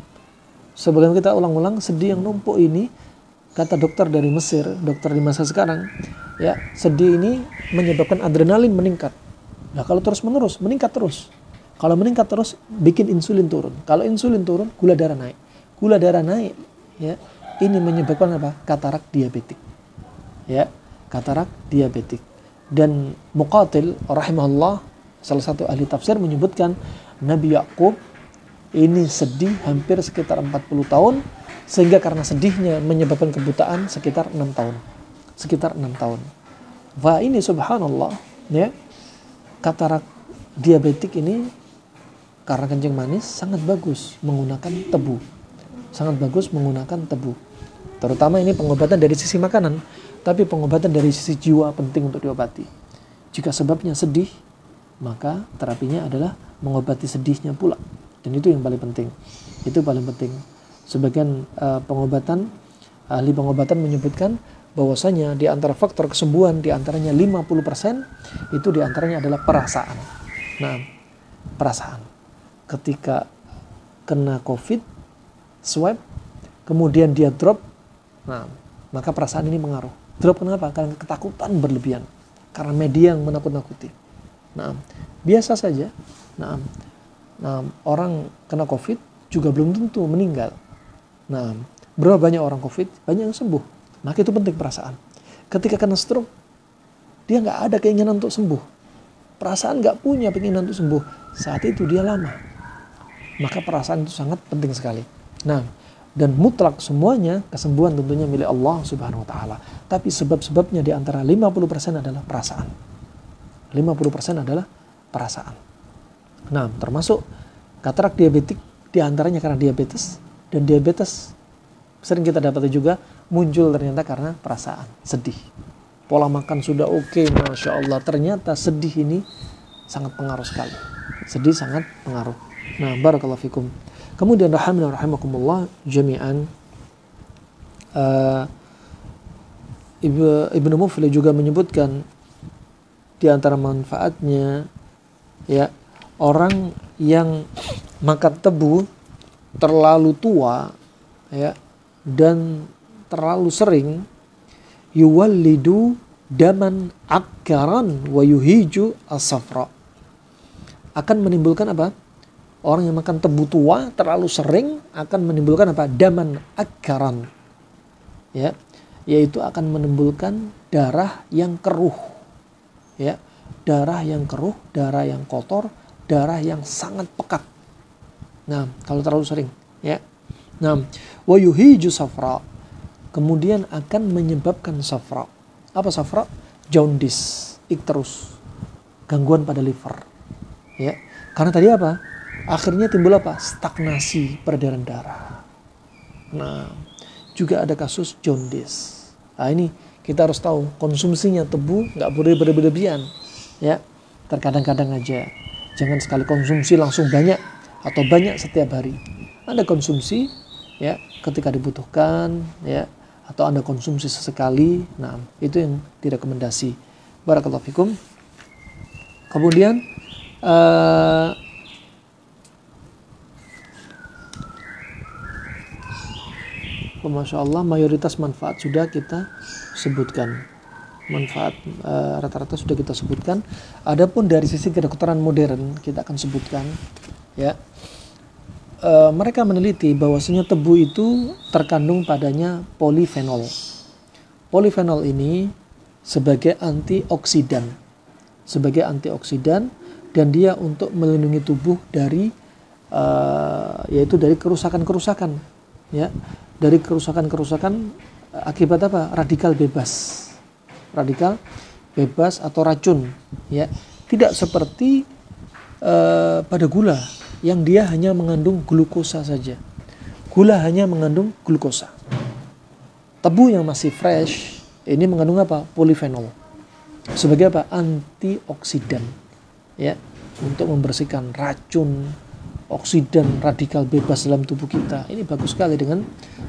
sebagaimana kita ulang-ulang, sedih yang numpuk ini, kata dokter dari Mesir, dokter di masa sekarang, ya, sedih ini menyebabkan adrenalin meningkat. Nah, kalau terus-menerus meningkat terus. Kalau meningkat terus, bikin insulin turun. Kalau insulin turun, gula darah naik. Gula darah naik, ya, ini menyebabkan apa? Katarak diabetik. Ya, katarak diabetik. Dan Muqatil rahimahullah, salah satu ahli tafsir, menyebutkan Nabi Yakub ini sedih hampir sekitar 40 tahun, sehingga karena sedihnya menyebabkan kebutaan sekitar 6 tahun. Sekitar 6 tahun. Wah, ini subhanallah, ya. Katarak diabetik ini karena kencing manis sangat bagus menggunakan tebu. Sangat bagus menggunakan tebu. Terutama ini pengobatan dari sisi makanan, tapi pengobatan dari sisi jiwa penting untuk diobati. Jika sebabnya sedih, maka terapinya adalah mengobati sedihnya pula. Dan itu yang paling penting. Itu paling penting. Sebagian ahli pengobatan menyebutkan bahwasanya di antara faktor kesembuhan di antaranya 50% itu di antaranya adalah perasaan. Nah, perasaan. Ketika kena COVID, swab, kemudian dia drop, nah, maka perasaan ini mengaruh. Drop kenapa? Karena ketakutan berlebihan. Karena media yang menakut-nakuti. Nah, biasa saja. Nah, orang kena COVID juga belum tentu meninggal. Nah, berapa banyak orang COVID? Banyak yang sembuh. Maka itu penting perasaan. Ketika kena stroke, dia nggak ada keinginan untuk sembuh. Perasaan nggak punya keinginan untuk sembuh. Saat itu dia lama. Maka perasaan itu sangat penting sekali. Nah, dan mutlak semuanya kesembuhan tentunya milik Allah Subhanahu wa taala. Tapi sebab-sebabnya di antara 50% adalah perasaan. 50% adalah perasaan. Nah, termasuk katarak diabetik di antaranya karena diabetes, dan diabetes sering kita dapati juga muncul ternyata karena perasaan, sedih. Pola makan sudah oke, Masya Allah, ternyata sedih ini sangat pengaruh sekali. Sedih sangat pengaruh. Nah, barakallahu fikum. Kemudian rahimakumullah jami'an, Ibnu Muflih juga menyebutkan di antara manfaatnya, ya, orang yang makan tebu terlalu tua, ya, dan terlalu sering, yuwallidu daman akkaran wa yuhiju as-safra, akan menimbulkan apa? Orang yang makan tebu tua terlalu sering akan menimbulkan apa? Daman akkaran, ya, yaitu akan menimbulkan darah yang keruh, ya, darah yang keruh, darah yang kotor, darah yang sangat pekat. Nah, kalau terlalu sering, ya. Nah, wa yuhiju safra, kemudian akan menyebabkan safra. Apa safra? Jaundice, ikterus, gangguan pada liver, ya. Karena tadi apa? Akhirnya timbul apa? Stagnasi peredaran darah. Nah, juga ada kasus jaundice. Nah, ini kita harus tahu konsumsinya tebu nggak boleh berlebihan, ya. Terkadang-kadang aja. Jangan sekali konsumsi langsung banyak atau banyak setiap hari. Anda konsumsi, ya, ketika dibutuhkan, ya, atau Anda konsumsi sesekali. Nah, itu yang direkomendasi. Barakallahu fikum. Kemudian Masya Allah, mayoritas manfaat sudah kita sebutkan. Manfaat rata-rata sudah kita sebutkan. Adapun dari sisi kedokteran modern kita akan sebutkan, ya. Mereka meneliti bahwasanya tebu itu terkandung padanya polifenol. Polifenol ini sebagai antioksidan, dan dia untuk melindungi tubuh dari yaitu dari kerusakan-kerusakan, ya, dari kerusakan-kerusakan akibat apa? Radikal bebas atau racun, ya. Tidak seperti pada gula. yang dia hanya mengandung glukosa saja. Gula hanya mengandung glukosa. Tebu yang masih fresh ini mengandung apa? Polifenol. Sebagai apa? Antioksidan. Ya, untuk membersihkan racun, oksidan, radikal bebas dalam tubuh kita. Ini bagus sekali dengan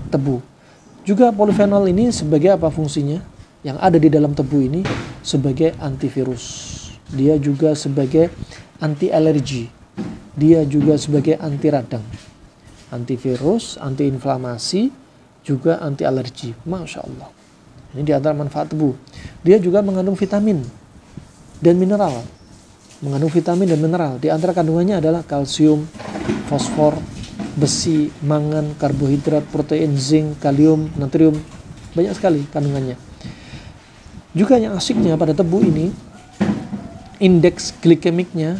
tebu. Juga polifenol ini sebagai apa fungsinya? Yang ada di dalam tebu ini sebagai antivirus. Dia juga sebagai anti alergi. Dia juga sebagai anti radang. Antivirus, anti inflamasi, juga anti alergi. Masya Allah. Ini di antara manfaat tebu. Dia juga mengandung vitamin dan mineral. Mengandung vitamin dan mineral. Di antara kandungannya adalah kalsium, fosfor, besi, mangan, karbohidrat, protein, zinc, kalium, natrium. Banyak sekali kandungannya. Juga yang asiknya pada tebu ini, indeks glikemiknya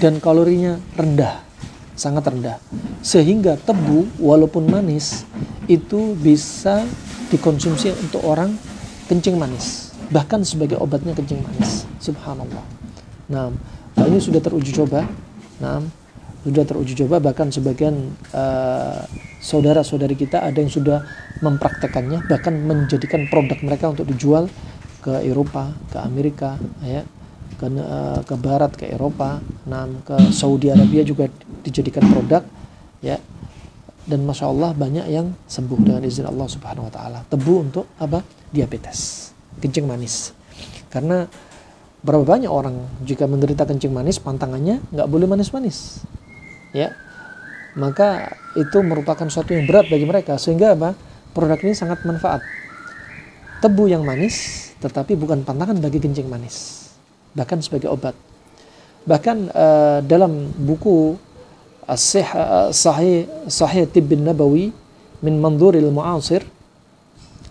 dan kalorinya rendah, sangat rendah. Sehingga tebu walaupun manis itu bisa dikonsumsi untuk orang kencing manis, bahkan sebagai obatnya kencing manis. Subhanallah. Nah, ini sudah teruji coba. Nah, sudah teruji coba, bahkan sebagian saudara-saudari kita ada yang sudah mempraktekannya, bahkan menjadikan produk mereka untuk dijual ke Eropa, ke Amerika, ya, ke Barat, ke Eropa, ke Saudi Arabia juga dijadikan produk, ya. Dan masya Allah banyak yang sembuh dengan izin Allah Subhanahu Wa Taala. Tebu untuk apa? Diabetes, kencing manis. Karena berapa banyak orang jika menderita kencing manis, pantangannya nggak boleh manis-manis, ya. Maka itu merupakan suatu yang berat bagi mereka, sehingga apa? Produk ini sangat manfaat. Tebu yang manis, tetapi bukan pantangan bagi kencing manis, bahkan sebagai obat. Bahkan dalam buku Sahih Tibbin Nabawi min Mandhuril Mu'asir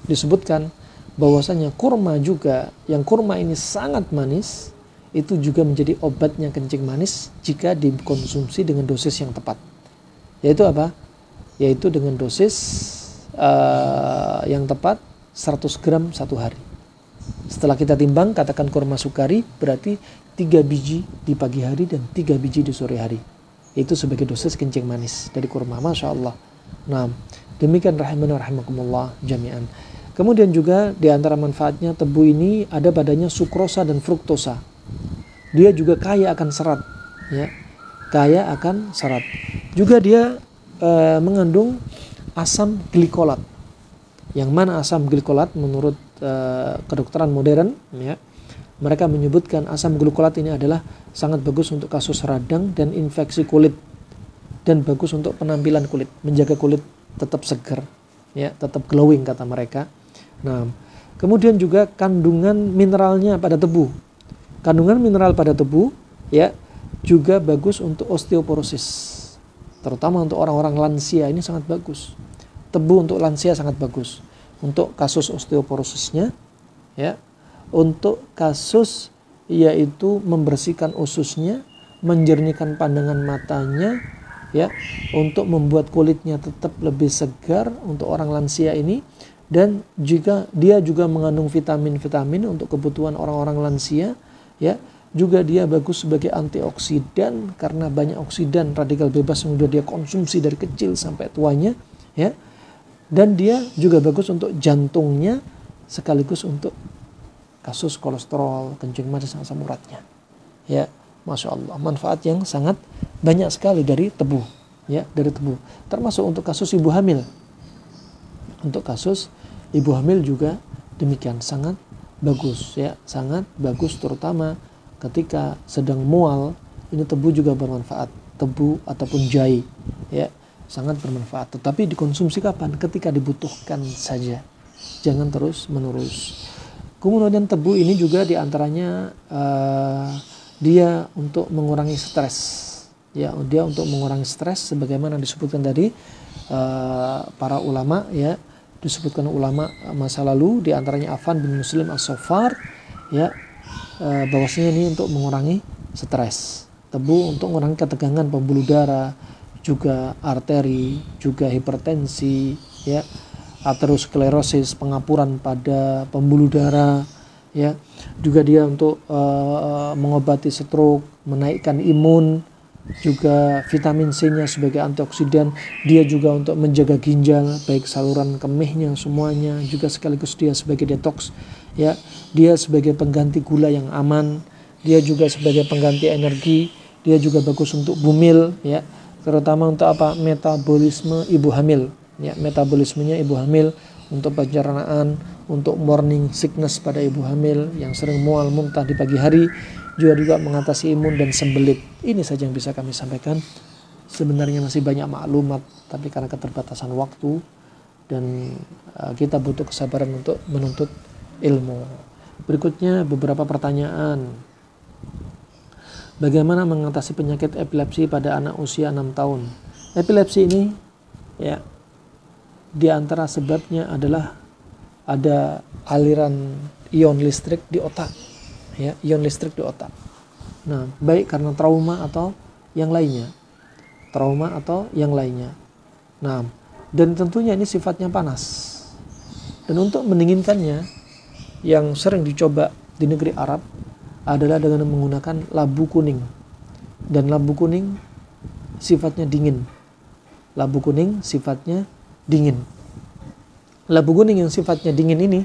disebutkan bahwasanya kurma juga, yang kurma ini sangat manis, itu juga menjadi obatnya kencing manis jika dikonsumsi dengan dosis yang tepat. Yaitu apa? Yaitu dengan dosis yang tepat 100 gram satu hari. Setelah kita timbang, katakan kurma sukari berarti 3 biji di pagi hari dan 3 biji di sore hari. Itu sebagai dosis kencing manis dari kurma. Masya Allah. Nah, demikian rahimana rahimakumullah jami'an. Kemudian juga di antara manfaatnya tebu ini ada padanya sukrosa dan fruktosa. Dia juga kaya akan serat, ya. Kaya akan serat. Juga dia mengandung asam glikolat. Yang mana asam glikolat menurut kedokteran modern, ya, mereka menyebutkan asam glikolat ini adalah sangat bagus untuk kasus radang dan infeksi kulit, dan bagus untuk penampilan kulit, menjaga kulit tetap segar, ya, tetap glowing kata mereka. Nah, kemudian juga kandungan mineralnya pada tebu. Kandungan mineral pada tebu, ya, juga bagus untuk osteoporosis, terutama untuk orang-orang lansia. Ini sangat bagus. Tebu untuk lansia sangat bagus untuk kasus osteoporosisnya, ya, untuk kasus yaitu membersihkan ususnya, menjernihkan pandangan matanya, ya, untuk membuat kulitnya tetap lebih segar untuk orang lansia ini. Dan jika dia juga mengandung vitamin-vitamin untuk kebutuhan orang-orang lansia, ya, juga dia bagus sebagai antioksidan karena banyak oksidan radikal bebas yang sudah dia konsumsi dari kecil sampai tuanya, ya. Dan dia juga bagus untuk jantungnya sekaligus untuk kasus kolesterol, kencing manis, asam uratnya. Ya, Masya Allah, manfaat yang sangat banyak sekali dari tebu, ya, dari tebu. Termasuk untuk kasus ibu hamil. Untuk kasus ibu hamil juga demikian, sangat bagus, ya, sangat bagus, terutama ketika sedang mual. Ini tebu juga bermanfaat, tebu ataupun jahe, ya, sangat bermanfaat. Tetapi dikonsumsi kapan? Ketika dibutuhkan saja, jangan terus menerus. Kemudian tebu ini juga diantaranya dia untuk mengurangi stres, ya, dia untuk mengurangi stres sebagaimana disebutkan tadi para ulama, ya, disebutkan ulama masa lalu diantaranya Affan bin Muslim As-Saffar, ya, bahwasanya ini untuk mengurangi stres. Tebu untuk mengurangi ketegangan pembuluh darah, juga arteri, juga hipertensi, ya, aterosklerosis, pengapuran pada pembuluh darah, ya. Juga dia untuk mengobati stroke, menaikkan imun, juga vitamin C-nya sebagai antioksidan, dia juga untuk menjaga ginjal, baik saluran kemihnya semuanya, juga sekaligus dia sebagai detox, ya. Dia sebagai pengganti gula yang aman, dia juga sebagai pengganti energi, dia juga bagus untuk bumil, ya, terutama untuk apa? Metabolisme ibu hamil, ya, metabolismenya ibu hamil, untuk pencernaan, untuk morning sickness pada ibu hamil yang sering mual muntah di pagi hari, juga mengatasi imun dan sembelit. Ini saja yang bisa kami sampaikan. Sebenarnya masih banyak maklumat, tapi karena keterbatasan waktu dan kita butuh kesabaran untuk menuntut ilmu. Berikutnya beberapa pertanyaan. Bagaimana mengatasi penyakit epilepsi pada anak usia 6 tahun? Epilepsi ini, ya, di antara sebabnya adalah ada aliran ion listrik di otak, ya, ion listrik di otak. Nah, baik karena trauma atau yang lainnya. Nah, dan tentunya ini sifatnya panas. Dan untuk mendinginkannya, yang sering dicoba di negeri Arab adalah dengan menggunakan labu kuning. Dan labu kuning sifatnya dingin. Labu kuning sifatnya dingin. Labu kuning yang sifatnya dingin ini,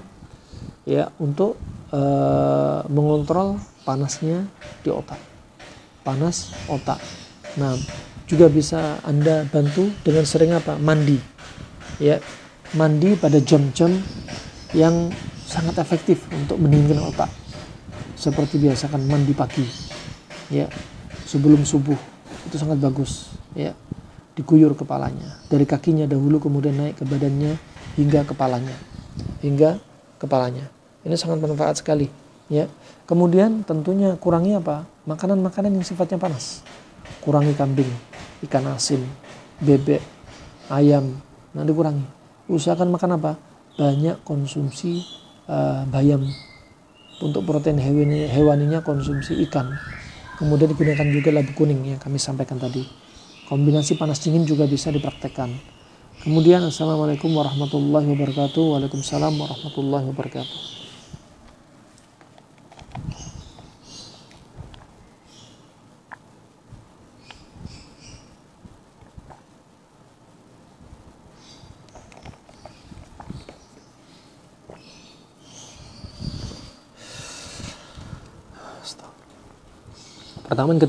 ya, untuk mengontrol panasnya di otak, panas otak. Nah, juga bisa Anda bantu dengan sering apa? Mandi, ya, mandi pada jam-jam yang sangat efektif untuk mendinginkan otak. Seperti biasakan mandi pagi, ya, sebelum subuh, itu sangat bagus, ya. Diguyur kepalanya, dari kakinya dahulu kemudian naik ke badannya hingga kepalanya. Ini sangat bermanfaat sekali, ya. Kemudian tentunya kurangi apa? Makanan-makanan yang sifatnya panas. Kurangi kambing, ikan asin, bebek, ayam. Nah, dikurangi. Usahakan makan apa? Banyak konsumsi bayam. Untuk protein hewaninya konsumsi ikan. Kemudian digunakan juga labu kuning yang kami sampaikan tadi. Kombinasi panas dingin juga bisa dipraktekkan. Kemudian assalamualaikum warahmatullahi wabarakatuh. Waalaikumsalam warahmatullahi wabarakatuh.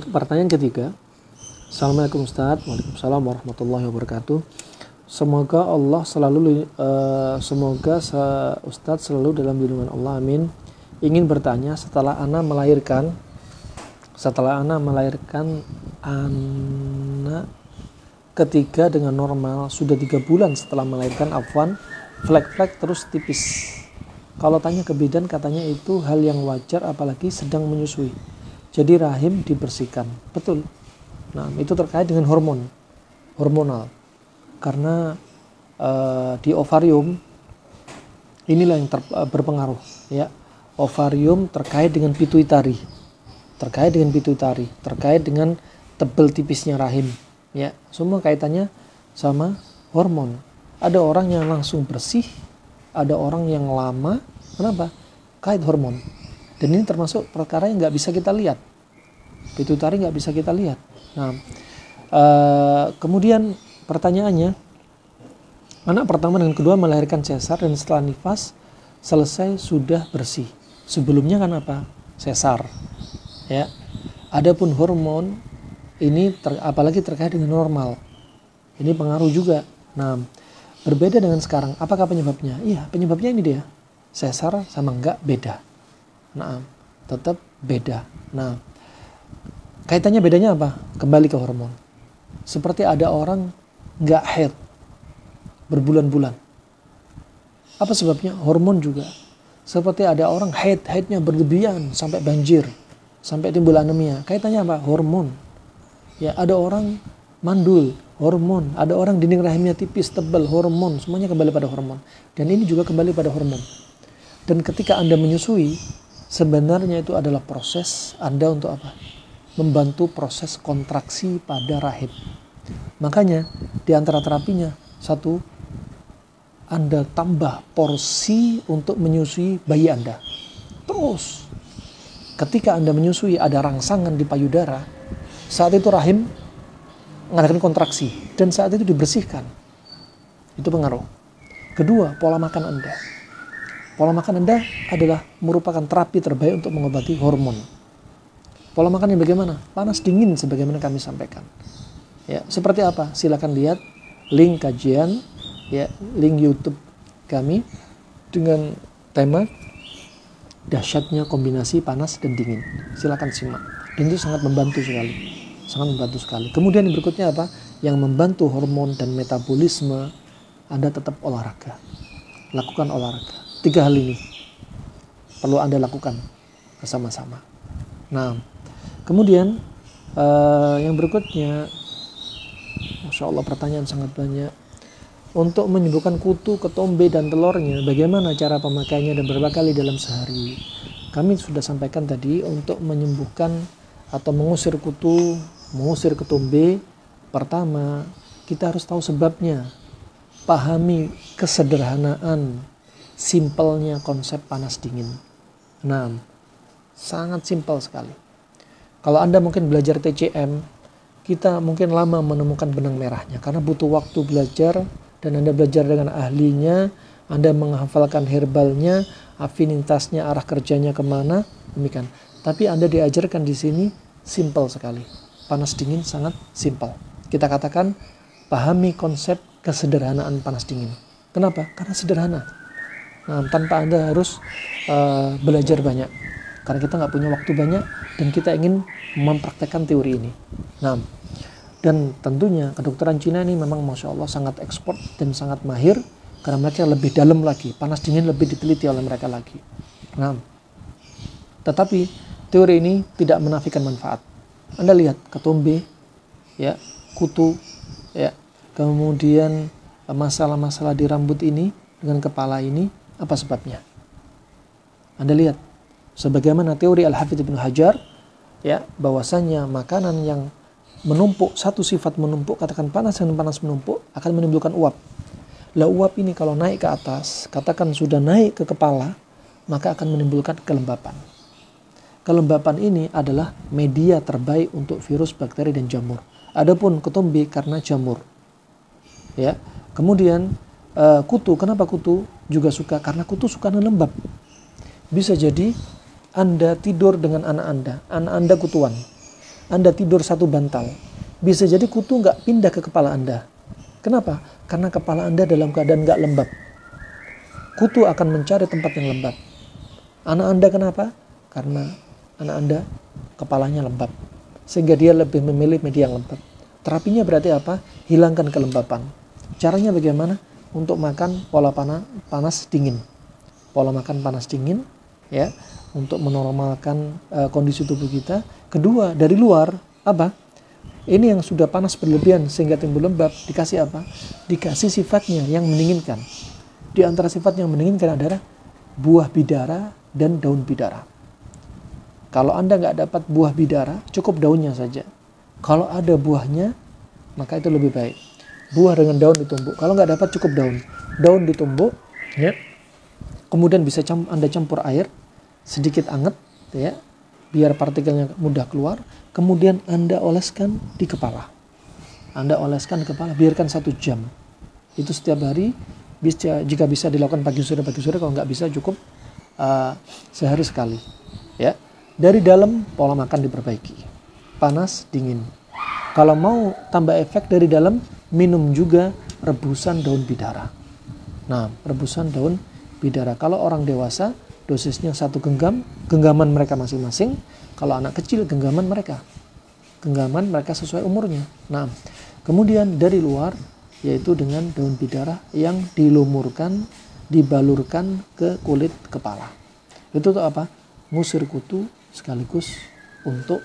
Pertanyaan ketiga. Assalamualaikum Ustaz. Waalaikumsalam warahmatullahi wabarakatuh. Semoga Ustaz selalu dalam lindungan Allah, amin. Ingin bertanya, setelah Ana melahirkan anak ketiga dengan normal, sudah 3 bulan setelah melahirkan, flek-flek terus tipis. Kalau tanya ke bidan katanya itu hal yang wajar apalagi sedang menyusui. Jadi rahim dibersihkan. Betul. Nah, itu terkait dengan hormonal. Karena di ovarium inilah yang berpengaruh, ya. Ovarium terkait dengan pituitari, terkait dengan tebel tipisnya rahim, ya. Semua kaitannya sama hormon. Ada orang yang langsung bersih, ada orang yang lama. Kenapa? Kait hormon. Dan ini termasuk perkara yang nggak bisa kita lihat. Pituitari nggak bisa kita lihat. Nah, kemudian pertanyaannya, anak pertama dan kedua melahirkan sesar dan setelah nifas selesai sudah bersih. Sebelumnya kan apa? Sesar, ya. Adapun hormon ini apalagi terkait dengan normal, ini pengaruh juga. Nah, berbeda dengan sekarang. Apakah penyebabnya? Iya, penyebabnya ini dia. Sesar sama enggak beda. Nah, tetap beda. Nah, kaitannya bedanya apa? Kembali ke hormon. Seperti ada orang enggak haid berbulan-bulan. Apa sebabnya? Hormon juga. Seperti ada orang haidnya berlebihan sampai banjir, sampai timbul anemia. Kaitannya apa? Hormon. Ya, ada orang mandul, hormon. Ada orang dinding rahimnya tipis, tebal, hormon. Semuanya kembali pada hormon. Dan ini juga kembali pada hormon. Dan ketika Anda menyusui, sebenarnya itu adalah proses Anda untuk apa? Membantu proses kontraksi pada rahim. Makanya di antara terapinya, satu, Anda tambah porsi untuk menyusui bayi Anda. Terus ketika Anda menyusui ada rangsangan di payudara, Saat itu rahim mengadakan kontraksi dan saat itu dibersihkan. Itu pengaruh. Kedua, pola makan Anda. Pola makan Anda adalah merupakan terapi terbaik untuk mengobati hormon. Pola makannya bagaimana? Panas dingin sebagaimana kami sampaikan. Ya, seperti apa? Silakan lihat link kajian, ya, link YouTube kami dengan tema dahsyatnya kombinasi panas dan dingin. Silakan simak. Dan itu sangat membantu sekali. Sangat membantu sekali. Kemudian yang berikutnya apa? Yang membantu hormon dan metabolisme, Anda tetap olahraga. Lakukan olahraga. 3 hal ini perlu Anda lakukan bersama-sama. Nah, kemudian yang berikutnya, Masya Allah pertanyaan sangat banyak. Untuk menyembuhkan kutu, ketombe, dan telurnya, bagaimana cara pemakaiannya dan berapa kali dalam sehari? Kami sudah sampaikan tadi, untuk menyembuhkan atau mengusir kutu, mengusir ketombe, pertama kita harus tahu sebabnya. Pahami kesederhanaan, simpelnya konsep panas dingin. Nah, sangat simpel sekali. Kalau Anda mungkin belajar TCM, kita mungkin lama menemukan benang merahnya karena butuh waktu belajar, dan Anda belajar dengan ahlinya, Anda menghafalkan herbalnya, afinitasnya, arah kerjanya kemana, demikian. Tapi Anda diajarkan di sini simpel sekali. Panas dingin sangat simpel. Kita katakan pahami konsep kesederhanaan panas dingin. Kenapa? Karena sederhana. Nah, tanpa Anda harus belajar banyak. Karena kita nggak punya waktu banyak dan kita ingin mempraktekkan teori ini. Nah, dan tentunya kedokteran Cina ini memang Masya Allah sangat ekspor dan sangat mahir karena mereka lebih dalam lagi. Panas dingin lebih diteliti oleh mereka lagi. Nah, tetapi teori ini tidak menafikan manfaat. Anda lihat ketombe, ya, kutu, ya, kemudian masalah-masalah di rambut ini dengan kepala ini, apa sebabnya? Anda lihat, sebagaimana teori Al-Hafidz Ibnu Hajar, ya, bahwasanya makanan yang menumpuk, satu sifat menumpuk, katakan panas dan panas menumpuk, akan menimbulkan uap. Lah uap ini kalau naik ke atas, katakan sudah naik ke kepala, maka akan menimbulkan kelembapan. Kelembapan ini adalah media terbaik untuk virus, bakteri, dan jamur. Adapun ketombe karena jamur. Ya. Kemudian kutu, kenapa kutu juga suka? Karena kutu suka lembab. Bisa jadi Anda tidur dengan anak Anda kutuan. Anda tidur satu bantal. Bisa jadi kutu nggak pindah ke kepala Anda. Kenapa? Karena kepala Anda dalam keadaan nggak lembab. Kutu akan mencari tempat yang lembab. Anak Anda kenapa? Karena anak Anda kepalanya lembab. Sehingga dia lebih memilih media yang lembab. Terapinya berarti apa? Hilangkan kelembapan. Caranya bagaimana? Untuk makan pola panas dingin. Pola makan panas dingin, ya, untuk menormalkan kondisi tubuh kita. Kedua, dari luar apa? Ini yang sudah panas berlebihan sehingga timbul lembab, dikasih apa? Dikasih sifatnya yang mendinginkan. Di antara sifat yang mendinginkan adalah buah bidara dan daun bidara. Kalau Anda nggak dapat buah bidara, cukup daunnya saja. Kalau ada buahnya, maka itu lebih baik. Buah dengan daun ditumbuk. Kalau nggak dapat, cukup daun. Daun ditumbuk, ya. Kemudian bisa Anda campur air sedikit anget, ya, biar partikelnya mudah keluar. Kemudian Anda oleskan di kepala. Anda oleskan di kepala, biarkan 1 jam. Itu setiap hari. Jika bisa dilakukan pagi sore. Kalau nggak bisa, cukup sehari sekali. Ya. Dari dalam, pola makan diperbaiki. Panas, dingin. Kalau mau tambah efek dari dalam, minum juga rebusan daun bidara. Nah, rebusan daun bidara. Kalau orang dewasa, dosisnya 1 genggam, genggaman mereka masing-masing. Kalau anak kecil, genggaman mereka sesuai umurnya. Nah, kemudian dari luar, yaitu dengan daun bidara yang dilumurkan, dibalurkan ke kulit kepala. Itu tuh apa? Ngusir kutu sekaligus untuk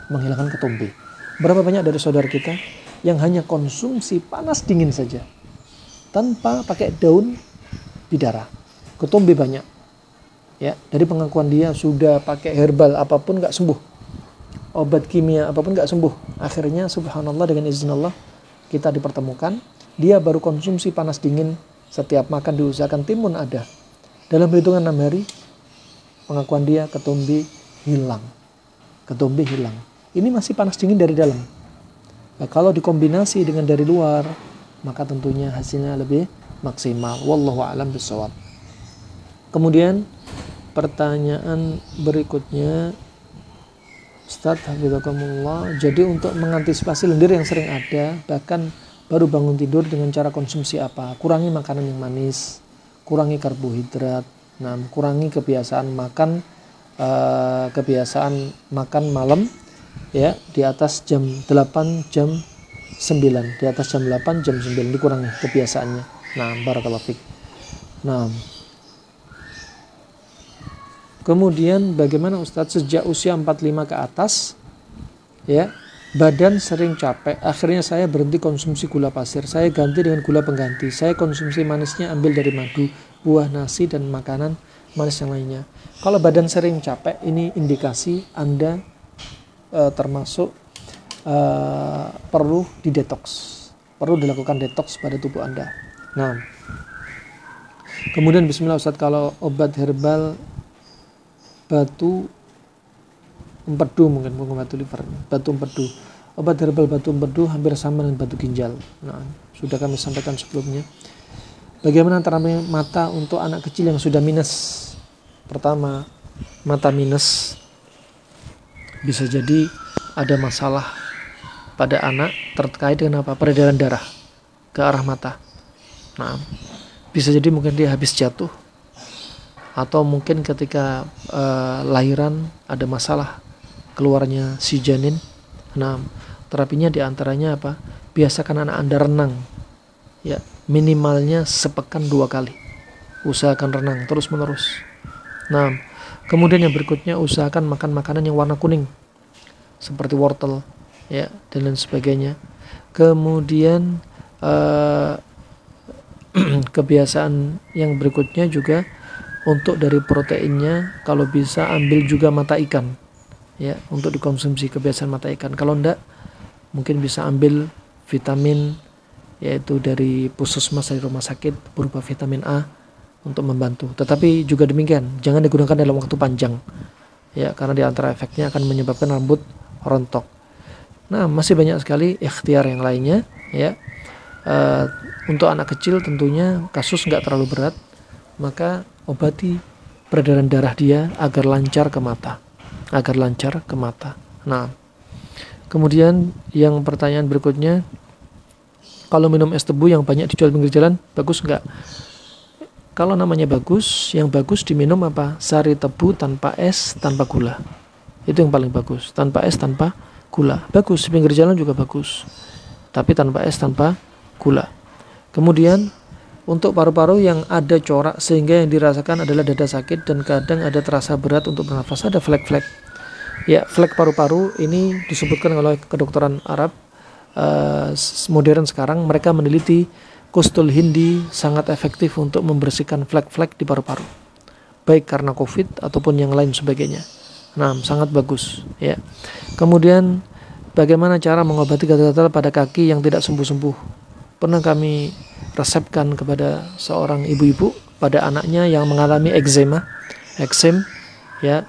menghilangkan ketombe. Berapa banyak dari saudara kita yang hanya konsumsi panas dingin saja tanpa pakai daun bidara? Ketombe banyak. Ya, dari pengakuan dia sudah pakai herbal apapun nggak sembuh. Obat kimia apapun nggak sembuh. Akhirnya subhanallah dengan izin Allah kita dipertemukan. Dia baru konsumsi panas dingin, setiap makan diusahakan timun ada. Dalam hitungan 6 hari pengakuan dia ketombe hilang. ini masih panas dingin dari dalam. Nah, kalau dikombinasi dengan dari luar, maka tentunya hasilnya lebih maksimal. Wallahu a'lam bishawab. Kemudian pertanyaan berikutnya, Ustaz hafizakumullah, jadi untuk mengantisipasi lendir yang sering ada, bahkan baru bangun tidur, dengan cara konsumsi apa? Kurangi makanan yang manis, kurangi karbohidrat, kurangi kebiasaan makan malam ya, di atas jam 8, jam 9, di atas jam 8, jam 9 dikurangi kebiasaannya. Barakallahu fiik. Kemudian bagaimana Ustadz sejak usia 45 ke atas ya, badan sering capek, akhirnya saya berhenti konsumsi gula pasir, saya ganti dengan gula pengganti, saya konsumsi manisnya ambil dari madu, buah, nasi, dan makanan manis yang lainnya. Kalau badan sering capek, ini indikasi Anda termasuk perlu didetoks, perlu dilakukan detoks pada tubuh Anda. Kemudian bismillah Ustadz, kalau obat herbal batu empedu, mungkin batu liver, batu empedu, obat herbal batu empedu hampir sama dengan batu ginjal. Sudah kami sampaikan sebelumnya. Bagaimana antara mata untuk anak kecil yang sudah minus? Pertama, mata minus bisa jadi ada masalah pada anak terkait dengan apa? Peredaran darah ke arah mata. Bisa jadi mungkin dia habis jatuh, atau mungkin ketika lahiran ada masalah keluarnya si janin. Terapinya diantaranya apa? Biasakan anak Anda renang ya, minimalnya sepekan 2 kali. Usahakan renang terus menerus. Kemudian yang berikutnya, usahakan makan makanan yang warna kuning seperti wortel ya, dan lain sebagainya. Kemudian kebiasaan yang berikutnya juga, untuk dari proteinnya kalau bisa ambil juga mata ikan ya, untuk dikonsumsi, kebiasaan mata ikan. Kalau enggak, mungkin bisa ambil vitamin, yaitu dari puskesmas, dari rumah sakit, berupa vitamin A untuk membantu. Tetapi juga demikian, jangan digunakan dalam waktu panjang ya, karena di antara efeknya akan menyebabkan rambut rontok. Masih banyak sekali ikhtiar yang lainnya ya. Untuk anak kecil tentunya kasus nggak terlalu berat, maka obati peredaran darah dia agar lancar ke mata, kemudian yang pertanyaan berikutnya, kalau minum es tebu yang banyak dijual pinggir jalan, bagus nggak? Kalau namanya bagus, yang bagus diminum apa? Sari tebu tanpa es, tanpa gula. Itu yang paling bagus, tanpa es, tanpa gula. Bagus, pinggir jalan juga bagus, tapi tanpa es, tanpa gula. Kemudian untuk paru-paru yang ada corak sehingga yang dirasakan adalah dada sakit dan kadang ada terasa berat untuk bernafas, ada flek-flek. Ya, flek paru-paru ini disebutkan oleh kedokteran Arab modern sekarang. Mereka meneliti kustul hindi sangat efektif untuk membersihkan flek-flek di paru-paru, baik karena COVID ataupun yang lain sebagainya. Sangat bagus ya. Kemudian bagaimana cara mengobati gatal-gatal pada kaki yang tidak sembuh-sembuh? Pernah kami resepkan kepada seorang ibu-ibu pada anaknya yang mengalami eksem ya,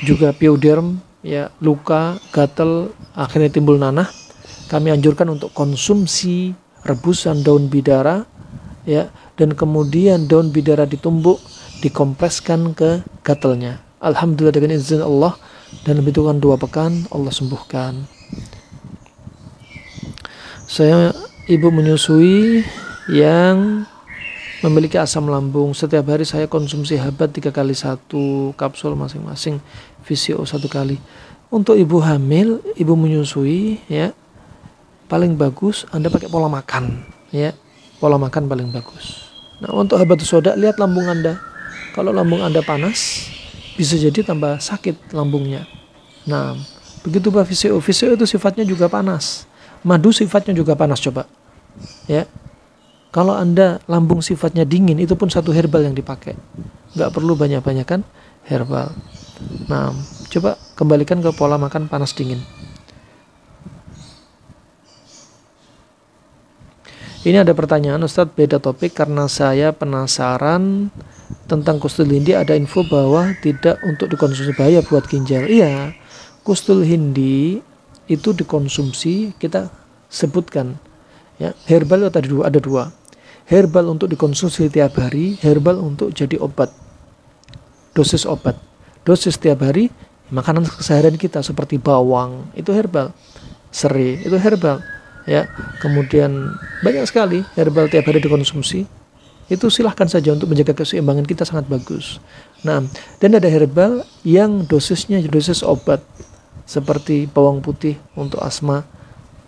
juga pioderm ya, luka, gatal, akhirnya timbul nanah. Kami anjurkan untuk konsumsi rebusan daun bidara ya, dan kemudian daun bidara ditumbuk, dikompreskan ke gatalnya. Alhamdulillah dengan izin Allah, dan membutuhkan 2 pekan Allah sembuhkan. Saya ibu menyusui yang memiliki asam lambung. Setiap hari saya konsumsi habat 3 kali 1 kapsul masing-masing, VCO 1 kali. Untuk ibu hamil, ibu menyusui ya, paling bagus Anda pakai pola makan ya, pola makan paling bagus. Untuk habatus soda, lihat lambung Anda. Kalau lambung Anda panas, bisa jadi tambah sakit lambungnya. Begitu Pak VCO. VCO itu sifatnya juga panas. Madu sifatnya juga panas, coba ya. Kalau Anda lambung sifatnya dingin, itu pun satu herbal yang dipakai, nggak perlu banyak-banyakan herbal. Coba kembalikan ke pola makan panas dingin. Ini ada pertanyaan, Ustadz, beda topik, karena saya penasaran tentang kustul hindi. Ada info bahwa tidak untuk dikonsumsi, bahaya buat ginjal. Iya, kustul hindi itu dikonsumsi, kita sebutkan ya, herbal itu ada dua. Herbal untuk dikonsumsi tiap hari, herbal untuk jadi obat. Dosis obat. Dosis tiap hari, makanan keseharian kita seperti bawang, itu herbal. Serai, itu herbal. Ya, kemudian banyak sekali herbal tiap hari dikonsumsi. Itu silahkan saja untuk menjaga keseimbangan kita, sangat bagus. Nah, dan ada herbal yang dosisnya dosis obat. Seperti bawang putih untuk asma,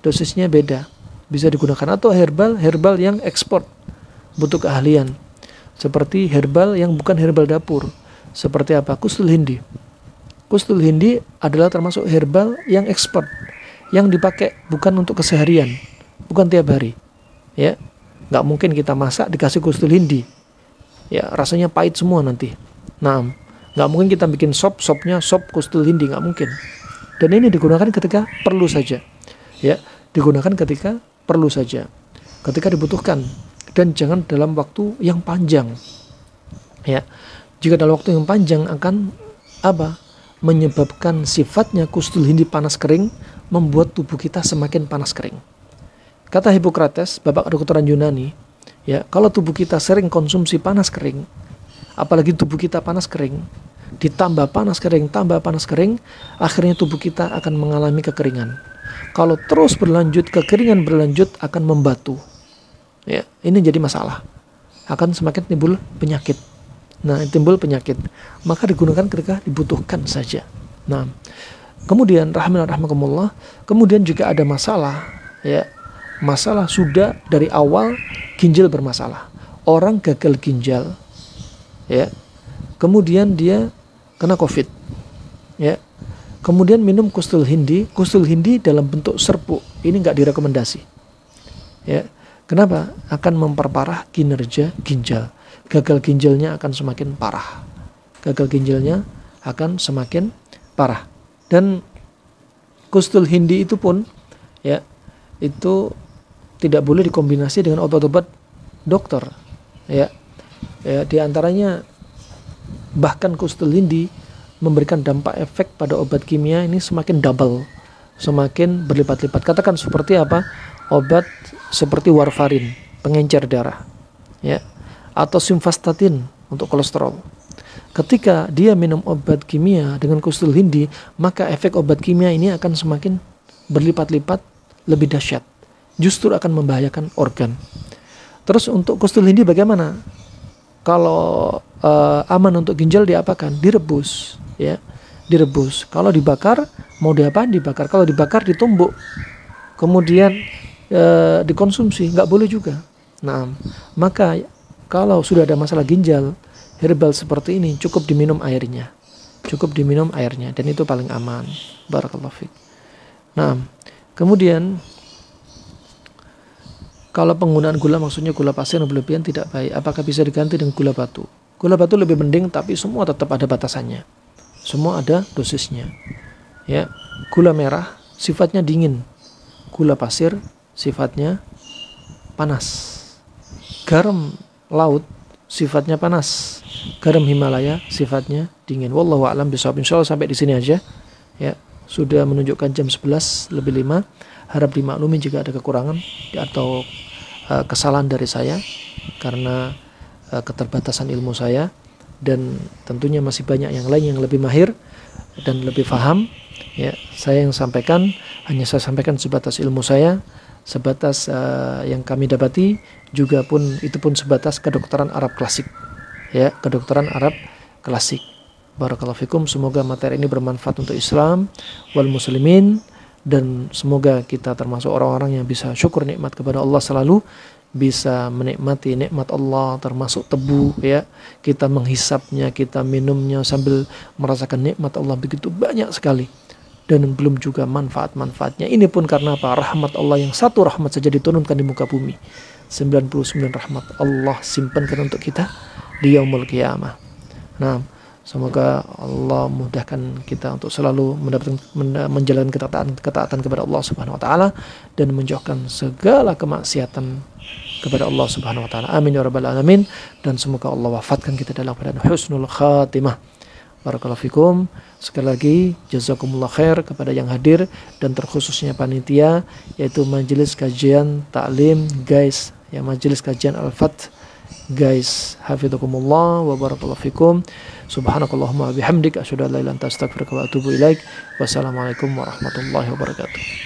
dosisnya beda. Bisa digunakan. Atau herbal yang ekspor, butuh keahlian. Seperti herbal yang bukan herbal dapur. Seperti apa? Kustul hindi. Kustul hindi adalah termasuk herbal yang ekspor, yang dipakai bukan untuk keseharian, bukan tiap hari. Ya, nggak mungkin kita masak dikasih kustul hindi. Ya, rasanya pahit semua nanti. Nah, nggak mungkin kita bikin sopnya sop kustul hindi, nggak mungkin. Dan ini digunakan ketika perlu saja. Ya, digunakan ketika perlu saja, ketika dibutuhkan, dan jangan dalam waktu yang panjang. Ya, jika dalam waktu yang panjang akan apa? Menyebabkan sifatnya kustul hindi panas kering, membuat tubuh kita semakin panas kering. Kata Hippocrates, bapak kedokteran Yunani, ya, kalau tubuh kita sering konsumsi panas kering, apalagi tubuh kita panas kering, ditambah panas kering, tambah panas kering, akhirnya tubuh kita akan mengalami kekeringan. Kalau terus berlanjut, kekeringan berlanjut akan membatu. Ya, ini jadi masalah. Akan semakin timbul penyakit. Nah, timbul penyakit. Maka digunakan ketika dibutuhkan saja. Nah, kemudian rahimahumullah, kemudian juga ada masalah, ya. Masalah sudah dari awal ginjal bermasalah. Orang gagal ginjal, ya. Kemudian dia kena COVID, ya. Kemudian minum kustul hindi dalam bentuk serbuk. Ini nggak direkomendasi. Ya. Kenapa? Akan memperparah kinerja ginjal. Gagal ginjalnya akan semakin parah. Gagal ginjalnya akan semakin parah. Dan kustul hindi itu pun, ya, itu tidak boleh dikombinasi dengan obat-obat dokter. Ya. Ya, di antaranya bahkan kustul hindi memberikan dampak efek pada obat kimia ini semakin double, semakin berlipat-lipat. Katakan seperti apa? Obat seperti warfarin, pengencer darah, ya, atau simvastatin untuk kolesterol. Ketika dia minum obat kimia dengan kustul hindi, maka efek obat kimia ini akan semakin berlipat-lipat, lebih dahsyat. Justru akan membahayakan organ. Terus untuk kustul hindi bagaimana? Kalau aman untuk ginjal diapakan? Direbus, ya, direbus. Kalau dibakar, mau diapain? Dibakar. Kalau dibakar ditumbuk, kemudian dikonsumsi, nggak boleh juga. Nah, maka kalau sudah ada masalah ginjal, herbal seperti ini cukup diminum airnya, dan itu paling aman. Barakallahu fiik. Nah, kemudian kalau penggunaan gula, maksudnya gula pasir yang berlebihan tidak baik. Apakah bisa diganti dengan gula batu? Gula batu lebih mending, tapi semua tetap ada batasannya. Semua ada dosisnya. Ya, gula merah sifatnya dingin. Gula pasir sifatnya panas. Garam laut sifatnya panas. Garam Himalaya sifatnya dingin. Wallahu a'lam bishawab. Insyaallah sampai di sini aja. Ya, sudah menunjukkan jam 11 lebih 5. Harap dimaklumi jika ada kekurangan atau kesalahan dari saya karena keterbatasan ilmu saya, dan tentunya masih banyak yang lain yang lebih mahir dan lebih paham. Ya, saya yang sampaikan hanya saya sampaikan sebatas ilmu saya, sebatas yang kami dapati, juga pun itu pun sebatas kedokteran Arab klasik. Ya, kedokteran Arab klasik. Barakallahu fikum. Semoga materi ini bermanfaat untuk Islam wal muslimin, dan semoga kita termasuk orang-orang yang bisa syukur nikmat kepada Allah selalu, bisa menikmati nikmat Allah termasuk tebu, ya, kita menghisapnya, kita minumnya sambil merasakan nikmat Allah begitu banyak sekali, dan belum juga manfaat-manfaatnya. Ini pun karena apa? Rahmat Allah yang satu rahmat saja diturunkan di muka bumi. 99 rahmat Allah simpankan untuk kita di yaumul qiyamah. Nah, semoga Allah mudahkan kita untuk selalu menjalankan ketaatan kepada Allah Subhanahu wa taala, dan menjauhkan segala kemaksiatan kepada Allah Subhanahu wa taala. Amin ya rabbal alamin. Dan semoga Allah wafatkan kita dalam keadaan husnul khatimah. Barakallahu fikum. Sekali lagi jazakumullah khair kepada yang hadir dan terkhususnya panitia, yaitu majelis kajian taklim guys, ya majelis kajian Al-Fath guys. Hafizakumullah wa barakallahu fikum. Subhanakallahumma bihamdik asyhadu an la ilaha illa anta astaghfiruka wa atubu ilaik. Wassalamualaikum warahmatullahi wabarakatuh.